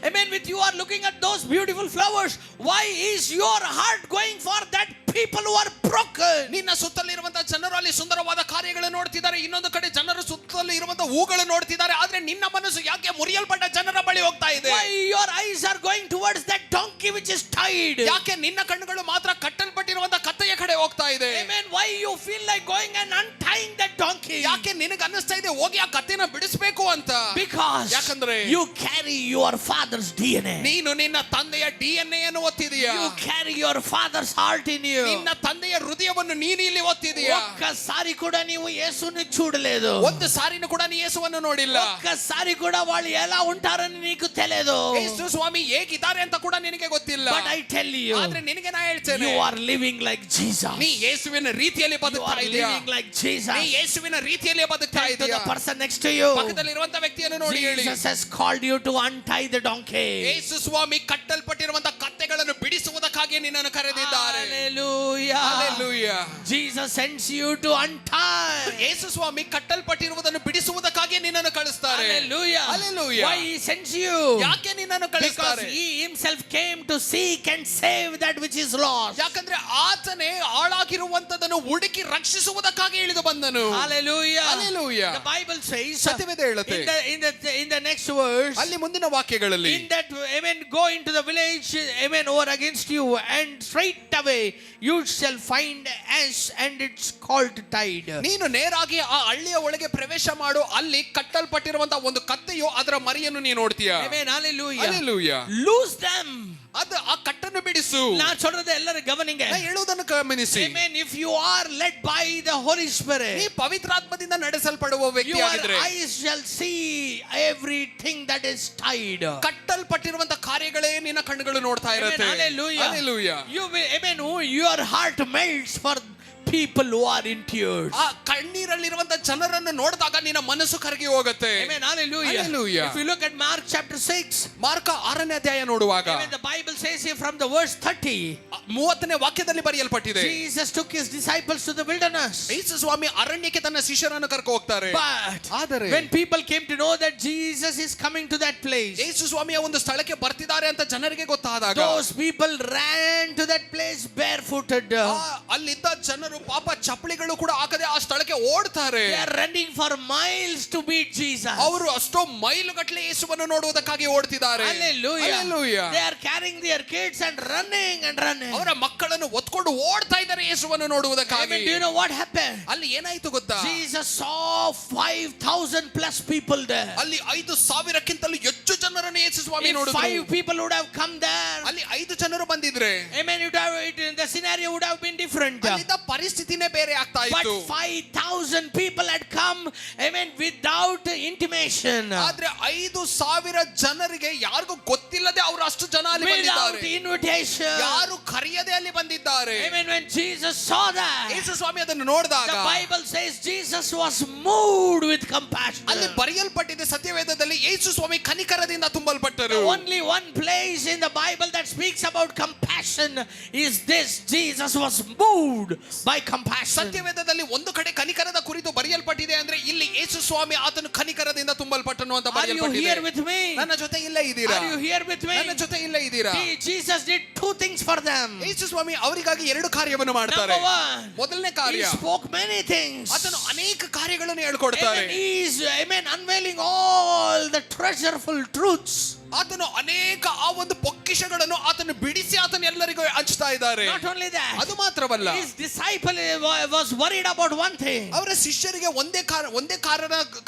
amen, with you are looking at those beautiful flowers, why is your heart going for that people who are broken? ನಿನ್ನ ಸುತ್ತಲಿರುವಂತಹ ಜನರು ಅಲ್ಲಿ ಸುಂದರವಾದ ಕಾರ್ಯಗಳು ನೋಡ್ತಿದ್ದಾರೆ, ಇನ್ನೊಂದು ಕಡೆ ಜನರು ಸುತ್ತಲೂ ಇರುವಂತಹ ಹೂಗಳು ನೋಡ್ತಿದ್ದಾರೆ, ಆದ್ರೆ ನಿನ್ನ ಮನಸ್ಸು ಯಾಕೆ ಮುರಿಯಲ್ಪಟ್ಟ ಜನರ ಬಳಿ ಹೋಗ್ತಾ ಇದೆ? Why your eyes are going towards that donkey which is tied? ಯಾಕೆ ನಿನ್ನ ಕಣ್ಣುಗಳು ಮಾತ್ರ ಕಟ್ಟಲ್ಪಟ್ಟಿರುವಂತಹ ಕತ್ತೆಯ ಕಡೆ ಹೋಗ್ತಾ ಇದೆ? Amen. Why you feel like going and untying that donkey? ಯಾಕೆ ನಿನಗೆ ಅನ್ನಿಸ್ತಾ ಇದೆ ಹೋಗಿ ಆ ಕತ್ತೆನ ಬಿಡಿಸಬೇಕು ಅಂತ? Because ಯಾಕಂದ್ರೆ you carry your father's DNA. ನೀನು ನಿನ್ನ ತಂದೆಯ DNA ಅನ್ನು ಒತ್ತಿದೀಯಾ. You carry your father's heart in you. ನಿನ್ನ ತಂದೆಯ ಹೃದಯವನ್ನು ನೀನು ಇಲ್ಲಿ ಒತ್ತಿದೀಯಾ. ఒక్కసారి కూడా నీవు యేసుని చూడలేదు. ಒಂದು ಸಾರಿನೂ ಕೂಡ ನೀ ಯೇಸುವನ್ನು ನೋಡಿಲ್ಲ. ఒక్కసారి కూడా వాళ్ళు ఎలా ఉంటారని నీకు తెలియదు. ಯೇಸು ಸ್ವಾಮಿ ಹೇಗಿದ್ದಾರೆ ಅಂತ ಕೂಡ ನಿನಗೆ ಗೊತ್ತಿಲ್ಲ. But I tell you, ಆದ್ರೆ ನಿನಗೆ ನಾ ಹೇಳ್ತೇನೆ, you are living like Jesus. ನೀ ಯೇಸುವಿನ ರೀತಿಯಲ್ಲಿ ಬದುಕ್ತಾ You are ಇದೀಯಾ. living like Jesus. ನೀ ಯೇಸುವಿನ ರೀತಿಯಲ್ಲಿ ಬದುಕ್ತಾ To ಇದೀಯಾ. the person next to you, ಪಕ್ಕದಲ್ಲಿರುವಂತ ವ್ಯಕ್ತಿಯನ್ನು ನೋಡಿ ಹೇಳಿ, Jesus has called you to untie the donkey. ಯೇಸು ಸ್ವಾಮಿ ಕಟ್ಟಲ್ಪಟ್ಟಿರುವಂತ ಕತ್ತೆಗಳನ್ನು ಬಿಡಿಸುವುದಕ್ಕಾಗಿ ಬಿಡಿಸುವುದಕ್ಕಾಗಿ ನಿನ್ನನ್ನು ಕರೆದಿದ್ದಾರೆ. Hallelujah. Hallelujah. Jesus sends you to untie. ಯೇಸು ಸ್ವಾಮಿ ಕಟ್ಟಲ್ಪಟ್ಟಿರುವುದನ್ನು ಬಿಡಿಸುವುದಕ್ಕಾಗಿ ನಿನ್ನನ್ನು ಕಳಿಸ್ತಾರೆ. Hallelujah. Hallelujah. Why he sends you? ಯಾಕೆ ನಿನ್ನನ್ನು Because ಕಳಿಸ್ತಾರೆ? he himself came to seek and save that which is lost. ಯಾಕಂದ್ರೆ ಆತನೇ ಹಾಳಾಗಿರುವಂತದನ್ನು ಹುಡುಕಿ ರಕ್ಷಿಸುವುದಕ್ಕಾಗಿ ಇಳಿದು ಬಂದನು. Hallelujah. Hallelujah. The Bible says ಸತ್ಯವೇದ ಹೇಳುತ್ತೆ in the next verse, ಅಲ್ಲಿ ಮುಂದಿನ ವಾಕ್ಯಗಳಲ್ಲಿ in that, amen, go into the village, amen, over against you, and straight away you shall find ash and it's called tide. ನೀನು ನೇರಾಗಿ ಆ ಹಳ್ಳಿಯ ಒಳಗೆ ಪ್ರವೇಶ ಮಾಡು, ಅಲ್ಲಿ ಕಟ್ಟಲ್ಪಟ್ಟಿರುವಂತಹ ಒಂದು ಕತ್ತೆಯು ಅದರ ಮರಿಯನ್ನು ನೀನು ನೋಡ್ತೀಯ. Amen. Hallelujah. Hallelujah. Lose them. ಅದು ಆ ಕಟ್ಟನ್ನು ಬಿಡಿಸು. ನಾನು சொல்றதை ಎಲ್ಲರೂ ಗಮನಿಂಗ. ನಾನು ಹೇಳುವುದನ್ನು ಗಮನಿಸಿ. Amen. If you are led by the Holy Spirit, ನೀ ಪವಿತ್ರಾತ್ಮದಿಂದ ನಡೆಸಲ್ಪಡುವ ವ್ಯಕ್ತಿಯಾಗಿದ್ರೆ, your eyes shall see everything that is tied. ಕಟ್ಟಲ್ಪಟ್ಟಿರುವಂತಹ ಕಾರ್ಯಗಳೇ ನಿನ್ನ ಕಣ್ಣುಗಳು ನೋಡ್ತಾ ಇರುತ್ತೆ. Hallelujah. Hallelujah. You will, amen, your heart melts for people who are in tears. ಆ ಕಣ್ಣೀರಲ್ಲಿರುವಂತಹ ಜನರನ್ನು ನೋಡಿದಾಗ ನಿನ್ನ ಮನಸ್ಸು ಕರಗಿ ಹೋಗುತ್ತೆ. Amen. Hallelujah. Hallelujah. If you look at Mark chapter 6, mark 6ನೇ ಅಧ್ಯಾಯ ನೋಡುವಾಗ, amen, the Bible says here from the verse 30, 30ನೇ ವಾಕ್ಯದಲ್ಲಿ ಬರೆಯಲ್ಪಟ್ಟಿದೆ, Jesus took his disciples to the wilderness. ಯೇಸು ಸ್ವಾಮಿ ಅರಣ್ಯಕ್ಕೆ ತನ್ನ ಶಿಷ್ಯರನ್ನು ಕರ್ಕೊಂಡು ಹೋಗ್ತಾರೆ. But ಆದರೆ when people came to know that Jesus is coming to that place, ಯೇಸು ಸ್ವಾಮಿಯ ಒಂದು ಸ್ಥಳಕ್ಕೆ ಬರ್ತಿದ್ದಾರೆ ಅಂತ ಜನರಿಗೆ ಗೊತ್ತಾದಾಗ, those people ran to that place barefooted. ಅಲ್ಲಿದ್ದ ಜನರು ಪಾಪ ಚಪ್ಪಲಿಗಳು ಕೂಡ ಹಾಕದೆ ಆ ಸ್ಥಳಕ್ಕೆ ಓಡ್ತಾರೆ. They are running for miles to meet Jesus. ಅವರು ಅಷ್ಟೋ ಮೈಲುಗಟ್ಟಲೆ ಯೇಸುವನ್ನು ನೋಡುವುದಕ್ಕಾಗಿ ಓಡ್ತಿದ್ದಾರೆ. Hallelujah. Hallelujah. They are carrying their kids and running and running. ಅವರ ಮಕ್ಕಳನ್ನು ಒತ್ಕೊಂಡು ಓಡ್ತಾ ಇದ್ದಾರೆ ಯೇಸುವನ್ನು ನೋಡುವುದಕ್ಕಾಗಿ. Amen. Do you know what happened? ಅಲ್ಲಿ ಏನಾಯ್ತು ಗೊತ್ತಾ? Jesus saw 5,000 plus people there. ಅಲ್ಲಿ 5,000ಕ್ಕಿಂತಲೂ ಹೆಚ್ಚು ಜನರನ್ನು ಯೇಸು ಸ್ವಾಮಿ If ನೋಡಿದ್ರು. 5 people would have come there, ಅಲ್ಲಿ 5 ಜನರು ಬಂದಿದ್ರೆ, amen, the scenario would have been different. ಅಲ್ಲಿದ್ದ ಪರಿಸ್ಥಿತಿನೇ ಬೇರೆ ಆಗ್ತಾ But ಇತ್ತು. 5,000 people had come, amen, without intimation. ಆದ್ರೆ 5,000 ಜನರಿಗೆ ಯಾರಿಗೂ ಗೊತ್ತಿಲ್ಲದೆ ಅವರು ಅಷ್ಟು ಜನ ಅಲ್ಲಿ Without ಬಂದಿದ್ದಾರೆ. invitation. ಯಾರು ಕರೆಯದೆ ಅಲ್ಲಿ ಬಂದಿದ್ದಾರೆ. Amen. When Jesus saw that, ಯೇಸು ಸ್ವಾಮಿ ಅದನ್ನು ನೋಡಿದಾಗ, the Bible says Jesus was moved with compassion. ಅಲ್ಲಿ ಬರೆಯಲ್ಪಟ್ಟಿದೆ ಸತ್ಯವೇದದಲ್ಲಿ, ಯೇಸು ಸ್ವಾಮಿ ಕನಿಕರದಿಂದ ತುಂಬಲ್ಪಟ್ಟರು. Only one place in the Bible that speaks about compassion is this: Jesus was moved by compassion. ಸತ್ಯವೇದದಲ್ಲಿ ಒಂದು ಕಡೆ ಕನಿಕರದ ಕುರಿತು ಬರೆಯಲ್ಪಟ್ಟಿದೆ ಅಂದ್ರೆ ಇಲ್ಲಿ ಯೇಸು ಸ್ವಾಮಿ ಆತನು ಕನಿಕರದಿಂದ ತುಂಬಲ್ಪಟ್ಟನು ಅಂತ Are you ಬರೆಯಲ್ಪಟ್ಟಿದೆ. here with me? ನನ್ನ ಜೊತೆ ಇಲ್ಲ ಇದ್ದೀರಾ? Are you here with me? ನನ್ನ ಜೊತೆ ಇಲ್ಲ ಇದ್ದೀರಾ? Jesus did 2 things for them. ಯೇಸು ಸ್ವಾಮಿ ಅವರಿಗಾಗಿ 2 ಕಾರ್ಯವನ್ನು ಮಾಡ್ತಾರೆ. Number 1, ಮೊದಲನೇ he ಕಾರ್ಯ, spoke many things. ಆತನು ಅನೇಕ ಕಾರ್ಯಗಳನ್ನು ಹೇಳ್ಕೊಡ್ತಾರೆ. Amen. He is, amen, unveiling all the treasureful truths. ಆತನು ಅನೇಕ ಆ ಒಂದು ಪೊಕ್ಕಿಷಗಳನ್ನು ಆತನು ಬಿಡಿಸಿ ಆತನು ಎಲ್ಲರಿಗೂ ಹಂಚ್ತಾ ಇದ್ದಾರೆ. Not only that, ಅದು ಮಾತ್ರವಲ್ಲ, his disciple was worried about one thing. ಅವರ ಶಿಷ್ಯರಿಗೆ ಒಂದೇ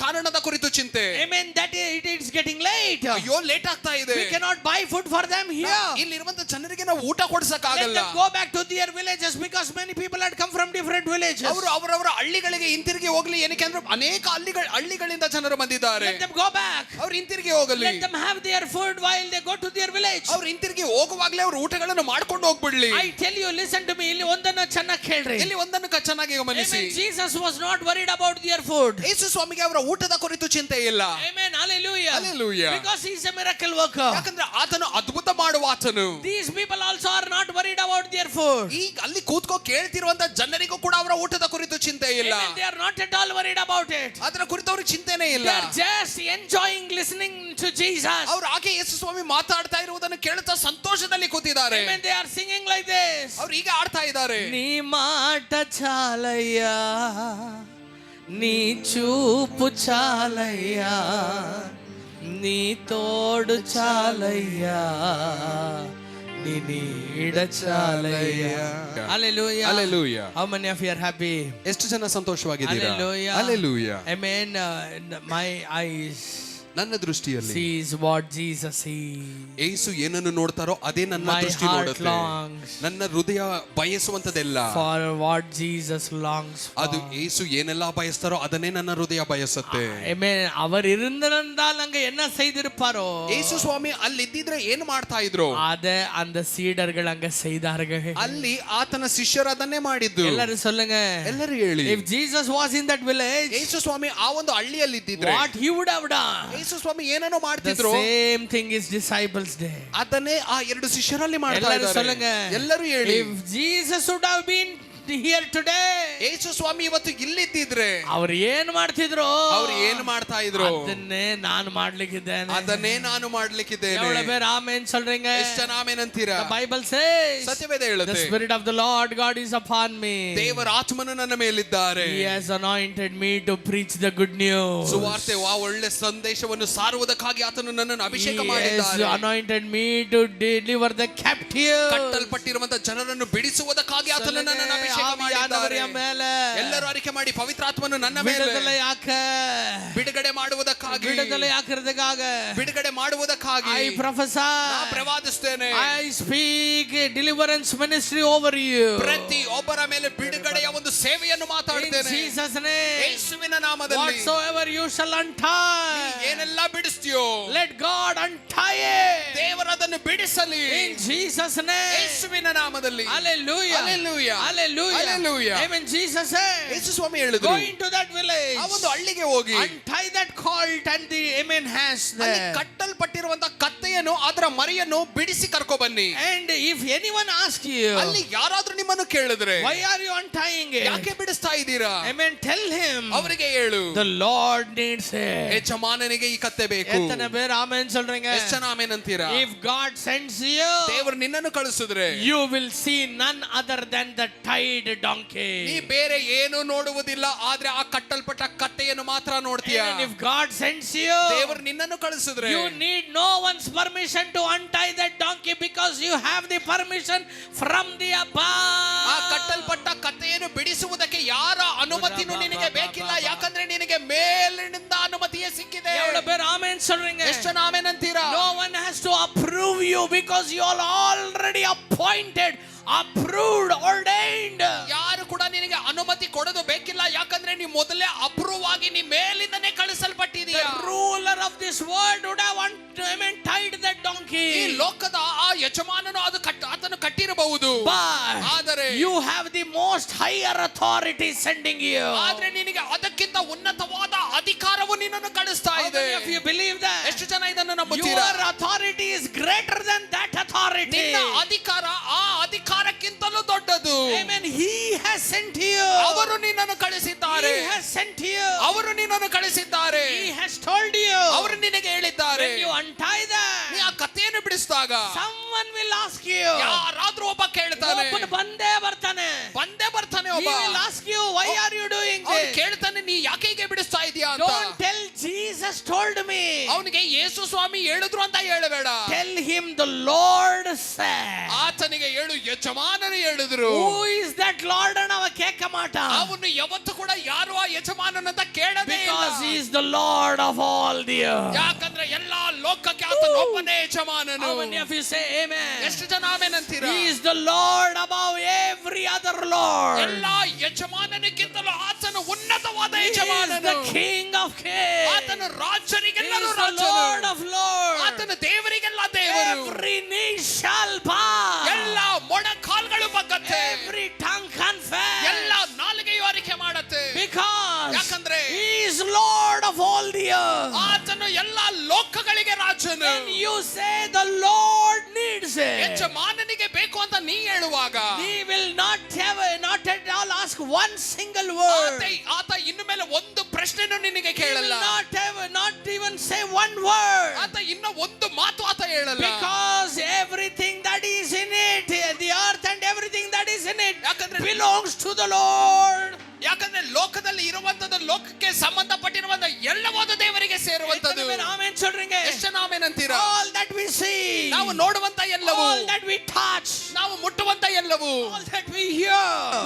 ಕಾರಣದ ಕುರಿತು ಚಿಂತೆ. Amen. That it is getting late. ಅಯ್ಯೋ ಲೇಟ್ ಆಗ್ತಾ ಇದೆ. We cannot buy food for them here. ಇಲ್ಲಿರುವಂತ ಜನರಿಗೆ ನಾವು ಊಟ ಕೊಡ್ಸಕ್ Let ಆಗಲ್ಲ. them go back to their villages because many people had come from different villages. ಅವರು ಅವರವರ ಹಳ್ಳಿಗಳಿಗೆ ಹಿಂತಿರುಗಿ ಹೋಗ್ಲಿ, ಏನಕ್ಕೆ ಅಂದ್ರೆ ಅನೇಕ ಹಳ್ಳಿಗಳಿಂದ ಜನರು ಬಂದಿದ್ದಾರೆ. Let them go back. ಅವ್ರು ಹಿಂತಿರುಗಿ ಹೋಗಲಿ. Let them have their food while they go to their village. ಅವ್ರು ಹಿಂತಿರುಗಿ ಹೋಗುವಾಗಲೇ ಅವರು ಊಟಗಳನ್ನು ಮಾಡ್ಕೊಂಡು ಹೋಗ್ಬಿಡ್ಲಿ. I tell you, listen to me. ಇಲ್ಲಿ ಒಂದನ್ನು ಚೆನ್ನಾಗಿ ಕೇಳ್ರಿ. ಇಲ್ಲಿ ಒಂದನ್ನು ಚೆನ್ನಾಗಿ ಗಮನಿಸಿ. Amen. Jesus was not worried about their food. ಯೇಸು ಸ್ವಾಮಿಗೆ ಅವರ ಊಟದ ಕುರಿತು ಚಿಂತೆ ಇಲ್ಲ. Amen. Hallelujah. Hallelujah. Because he is a miracle worker. ಯಾಕಂದ್ರೆ ಆತನು ಅದ್ಭುತ ಮಾಡುವ ಆತನು. These people also are not worried about their food. ಈಗ ಅಲ್ಲಿ ಕೂತ್ಕೋ ಕೇಳ್ತಿರುವಂತ ಜನರಿಗೂ ಕೂಡ ಅವರ ಊಟದ ಕುರಿತು ಚಿಂತೆ ಇಲ್ಲ. Amen. They are not at all worried about it. ಅದರ ಕುರಿತು ಅವ್ರಿಗೆ ಚಿಂತೆನೇ ಇಲ್ಲ. They are just enjoying listening to Jesus. ಅವರು ಹಾಗೆ ಯೇಸು ಸ್ವಾಮಿ ಮಾತಾಡ್ತಾ ಇರುವುದನ್ನು ಕೇಳ್ತಾ ಸಂತೋಷದಲ್ಲಿ ಕೂತಿದ್ದಾರೆ. Amen. They are singing like this. ಅವ್ರು ಈಗ ಆಡ್ತಾ ಇದ್ದಾರೆ. నీ మాట చాలయ్యా, నీ చూపు చాలయ్యా, నీ తోడు చాలయ్యా, నీ నీడ చాలయ్యా. Hallelujah. Hallelujah. How many of you are happy? ಎಷ್ಟು ಜನ ಸಂತೋಷವಾಗಿದ್ದೀರಾ? Hallelujah. Hallelujah. Amen. My eyes ನನ್ನ ದೃಷ್ಟಿಯಲ್ಲಿ sees what Jesus sees. ಯೇಸು ಏನನ್ನು ನೋಡ್ತಾರೋ ಅದೇ ನನ್ನ My ದೃಷ್ಟಿ heart ನೋಡುತ್ತೆ. longs ನನ್ನ ಹೃದಯ ಬಯಸುವಂತದೆಲ್ಲ for what Jesus longs for. ಅದು ಯೇಸು ಏನೆಲ್ಲ ಬಯಸ್ತಾರೋ ಅದನ್ನೇ ನನ್ನ ಹೃದಯ ಬಯಸುತ್ತೆ. Amen. அவர் இருந்திருந்தால் அங்க என்ன செய்திருப்பாரோ? ಯೇಸು ಸ್ವಾಮಿ ಅಲ್ಲಿ ಇದ್ದಿದ್ರೆ ಏನು ಮಾಡ್ತಾ ಇದ್ರು? ಅದ அந்த சீடர்கள் அங்க செய்தார்கள். ಅಲ್ಲಿ ಆತನ ಶಿಷ್ಯರು ಅದನ್ನೇ ಮಾಡಿದ್ದು. ಎಲ್ಲರೂ சொல்லுங்க. ಎಲ್ಲರೂ ಹೇಳಿ. If Jesus was in that village, ಯೇಸು ಸ್ವಾಮಿ ಆ ಒಂದು ಹಳ್ಳಿಯಲ್ಲಿ ಇದ್ದಿದ್ರೆ what he would have done? ಯೇಸು ಯೇಸು ಸ್ವಾಮಿ ಏನನ್ನೋ The ಮಾಡ್ತಿದ್ರು, same thing is disciples day. ಅದನ್ನೇ ಆ ಎರಡು ಶಿಷ್ಯರಲ್ಲಿ ಮಾಡ್ತಾ ಎಲ್ಲರೂ ಇದ್ದಾರೆ. ಸೊಲ್ಲಂಗ. ಎಲ್ಲರೂ ಹೇಳಿ, If Jesus would have been here today, ಯೇಸು ಸ್ವಾಮಿ ಇವತ್ತು ಇಲ್ಲಿದ್ದಿದ್ರೆ ಅವ್ರು ಏನ್ ಮಾಡ್ತಿದ್ರು? ಅವ್ರು ಏನು ಮಾಡ್ತಾ ಇದ್ರು? ಅದನ್ನೇ ನಾನು ಮಾಡ್ಲಿಕ್ಕಿದ್ದೇನೆ. ಅದನ್ನೇ ನಾನು ಮಾಡ್ಲಿಕ್ಕಿದ್ದೇನೆ. எவ்வளவு பேர் ஆமென் சொல்றீங்க? ಎಷ್ಟು ಜನ ಆಮೆನ್ ಅಂತೀರಾ? The Bible says, Satyaveda the ಹೇಳುತ್ತೆ, Spirit of the Lord God is upon me. ದೇವರ ಆತ್ಮನು ನನ್ನ ಮೇಲಿದ್ದಾರೆ. He has anointed me to preach the good news. ಸುವಾರ್ತೆ ಒಳ್ಳೆ ಸಂದೇಶವನ್ನು ಸಾರುವುದಕ್ಕಾಗಿ ಆತನು ನನ್ನನ್ನು ಅಭಿಷೇಕ He has ಮಾಡಿದ್ದಾರೆ. anointed me to deliver the captive. ಕಟ್ಟಲ್ಪಟ್ಟಿರುವಂತ ಜನರನ್ನು ಬಿಡಿಸುವುದಕ್ಕಾಗಿ ಆತನು ನನ್ನನ್ನು ಅಭಿಷೇಕ ಮಾಡಿದ್ದಾರೆ. ಎಲ್ಲರೂ ಅರಿಕೆ ಮಾಡಿ, ಪವಿತ್ರಾತ್ಮನು ನನ್ನ ಮೇಲೆ ಬಿಡುಗಡೆ ಮಾಡುವುದಕ್ಕಾಗಿ, ಬಿಡುಗಡೆ ಮಾಡುವುದಕ್ಕಾಗಿ I prophesy, ಪ್ರವಾದಿಸ್ತೇನೆ. I speak deliverance ministry over you. ಪ್ರತಿ ಒಬ್ಬರ ಮೇಲೆ ಬಿಡುಗಡೆಯ ಒಂದು ಸೇವೆಯನ್ನು In ಮಾತಾಡ್ತೇನೆ Jesus name, ಯೇಸುವಿನ ನಾಮದಲ್ಲಿ. whatsoever you shall untie, ಏನೆಲ್ಲ ಬಿಡಿಸ್ತೀಯೋ let God untie it. ದೇವರದನ್ನು ಬಿಡಿಸಲಿ In Jesus name, ಯೇಸುವಿನ ನಾಮದಲ್ಲಿ. hallelujah, Hallelujah. hallelujah, Hallelujah. amen. Jesus said, ಯೇಸು ಸ್ವಾಮಿ ಹೇಳಿದ್ರು, go into that village, ಆ ಒಂದು ಹಳ್ಳಿಗೆ ಹೋಗಿ untie that colt and the amen has ಅಲ್ಲಿ there. ಕಟ್ಟಲ್ಪಟ್ಟಿರುವಂತ ಕತ್ತೆಯನ್ನು, ಅದರ ಮರಿಯನ್ನು ಬಿಡಿಸಿ ಕರ್ಕೊ ಬನ್ನಿ. And if anyone asks you, ಅಲ್ಲಿ ಯಾರಾದ್ರೂ ನಿಮ್ಮನ್ನು ಕೇಳಿದ್ರೆ, why are you untying it? ಯಾಕೆ ಬಿಡಿಸ್ತಾ ಇದ್ದೀರಾ? Amen. Tell him, ಅವರಿಗೆ ಹೇಳು, the Lord needs it. ಯಜಮಾನನಿಗೆ ಈ ಕತ್ತೆ ಬೇಕು. எத்தனை பேர் ஆமென் சொல்றீங்க? ಎಷ್ಟು ಜನ ಆಮೆನ್ ಅಂತೀರಾ? If God sends you, ದೇವರು ನಿನ್ನನ್ನು ಕಳಿಸಿದ್ರೆ you will see none other than the tied donkey. ನೀ ಬೇರೆ ಏನು ನೋಡುವುದಿಲ್ಲ, ಆದ್ರೆ ಆ ಕಟ್ಟಲ್ಪಟ್ಟ ಕತ್ತೆಯನ್ನು ಮಾತ್ರ ನೋಡ್ತೀಯ. And if God sends you, ದೇವರು ನಿನ್ನನ್ನು ಕಳಿಸಿದ್ರೆ you need no one's permission to untie that donkey, because you have the permission from the ಆ above. ಕಟ್ಟಲ್ಪಟ್ಟ ಕತ್ತೆಯನ್ನು ಬಿಡಿಸುವುದಕ್ಕೆ ಯಾರ ಅನುಮತಿನೂ ನಿನಗೆ ಬೇಕಿಲ್ಲ, ಯಾಕಂದ್ರೆ ನಿನಗೆ ಮೇಲಿನಿಂದ ಅನುಮತಿಯೇ ಸಿಕ್ಕಿದೆ. எவ்வளவு பேர் ஆமென் சொல்றீங்க? ಎಷ್ಟು ಜನ ಆಮೆನ್ ಅಂತೀರಾ? No one has to approve you, because you are already appointed, approved, ordained. ಯಾರು ಕೂಡ ನಿನಗೆ ಅನುಮತಿ ಕೊಡೋದು ಬೇಕಿಲ್ಲ, ಯಾಕಂದ್ರೆ ನೀ ಮೊದಲೇ ಅಪ್ರೂವ್ ಆಗಿ ನೀ ಮೇಲಿಂದನೇ ಕಳಿಸಲ್ಪಟ್ಟಿದೀಯ. The ruler of this world would have tied that donkey. ಈ ಲೋಕದ ಆ ಯಜಮಾನನು ಆತನು ಕಟ್ಟಿರಬಹುದು, But ಆದರೆ you have the most higher authority sending you. ಆದ್ರೆ ನಿನಗೆ ಅದಕ್ಕಿಂತ ಉನ್ನತವಾದ ಅಧಿಕಾರವು ನಿನ್ನನ್ನು ಕಳಿಸ್ತಾ How ಇದೆ. many of you believe that? ಎಷ್ಟು ಜನ ಇದನ್ನು ನಂಬುತ್ತೀರಾ? Your authority is greater than that authority. ನಿನ್ನ ಅಧಿಕಾರ ಆ ಅಧಿಕಾರಕ್ಕಿಂತಲೂ ದೊಡ್ಡದು. Amen. He has sent you. ಅವರು ನಿನ್ನನ್ನು ಕಳಿಸಿದ್ದಾರೆ. He has sent you. ಅವರು ನಿನ್ನನ್ನು ಕಳಿಸಿದ್ದಾರೆ. He has told you. ಅವರು ನಿನಗೆ ಹೇಳಿದ್ದಾರೆ. When you untie that, ನೀ ಆ ಕಥೆಯನ್ನು ಬಿಡಿಸಿದಾಗ someone will ask you. ಯಾರಾದ್ರೂ ಒಬ್ಬ ಕೇಳ್ತಾನೆ, ಒಬ್ಬನು ಬಂದೇ ಬರ್ತಾನೆ. ಬಂದೇ ಬರ್ತಾನೆ He ಒಬ್ಬ. will ask you, why are you doing ಅವನು this? ಕೇಳ್ತಾನೆ, ನೀ ಯಾಕೆ ಹೀಗೆ ಬಿಡಿಸ್ತಾ ಇದೀಯಾ ಅಂತ. Don't tell Jesus told me. ಅವನಿಗೆ ಯೇಸು ಸ್ವಾಮಿ ಹೇಳಿದ್ರು ಅಂತ ಹೇಳಬೇಡ. Tell him the Lord said. ಆತನಿಗೆ ಹೇಳು, ಯಜಮಾನರು ಹೇಳಿದ್ರು. Who is that Lord ಅನ್ನವ ಕೇಕ ಮಾಟ. ಅವನು ಯಾವತ್ತೂ ಕೂಡ ಯಾರು ಆ ಯಜಮಾನನಂತ ಕೇಳದೇ ಇಲ್ಲ. Because he is the Lord of all the earth. ಯಾಕಂದ್ರೆ ಎಲ್ಲಾ ಲೋಕಕ್ಕೆ ಆತನು ಒಬ್ಬನೇ ಯಜಮಾನನು. How many of you say amen? ಎಷ್ಟು ಜನ ಆಮೆನ್ ಅಂತೀರಾ? He is the Lord above every other Lord. ಎಲ್ಲಾ ಯಜಮಾನನಿಗಿಂತಲೂ ಆತನು ಉನ್ನತವಾದ He is ಯಜಮಾನನು. the King of kings. ಆತನು He ರಾಜರಿಗೆಲ್ಲರೂ is the ರಾಜನು. Lord of lords. ಆತನು ದೇವರಿಗೆಲ್ಲ ದೇವರು. Every knee shall bow. ಎಲ್ಲಾ ಮೊಣಕಾಲ್ಗಳು ಬಗ್ಗತ್ತೆ. Every tongue confess. ಎಲ್ಲ ನಾಲಿಗೆಯು ಅರಿಕೆ ಮಾಡತ್ತೆ. Because ಯಾಕಂದ್ರೆ he is Lord of all the earth. ಆತನು ಎಲ್ಲಾ ಲೋಕಗಳಿಗೆ ರಾಜನು. When you say the Lord needs it, ಯಜಮಾನನಿಗೆ ಬೇಕು ಅಂತ ನೀ ಹೇಳುವಾಗ he will not at all ask one single word. ಆತ ಇನ್ನು ಮೇಲೆ ಒಂದು ಪ್ರಶ್ನೆನೂ ನಿನಗೆ He will ಕೇಳಲ್ಲ. not even say one word. ಆತ ಇನ್ನ ಒಂದು ಮಾತು ಆತ ಹೇಳಲ್ಲ. Because everything that is in it, the earth and everything that is in it, ಯಾಕಂದ್ರೆ belongs to the Lord. ಯಾಕಂದ್ರೆ ಲೋಕದಲ್ಲಿ ಇರುವಂತದ್ದು, ಲೋಕಕ್ಕೆ ಸಂಬಂಧಪಟ್ಟಿರುವಂತ ಎಲ್ಲವೂ ದೇವರಿಗೆ ಸೇರುವಂತದ್ದು. ಆಮೆನ್ சொல்றீங்க? ಎಷ್ಟು ಜನ ಆಮೆನ್ ಅಂತೀರಾ? All that we see, ನಾವು ನೋಡುವಂತ ಎಲ್ಲವೂ, all that we touch, ನಾವು ಮುಟ್ಟುವಂತ ಎಲ್ಲವೂ, all that we hear,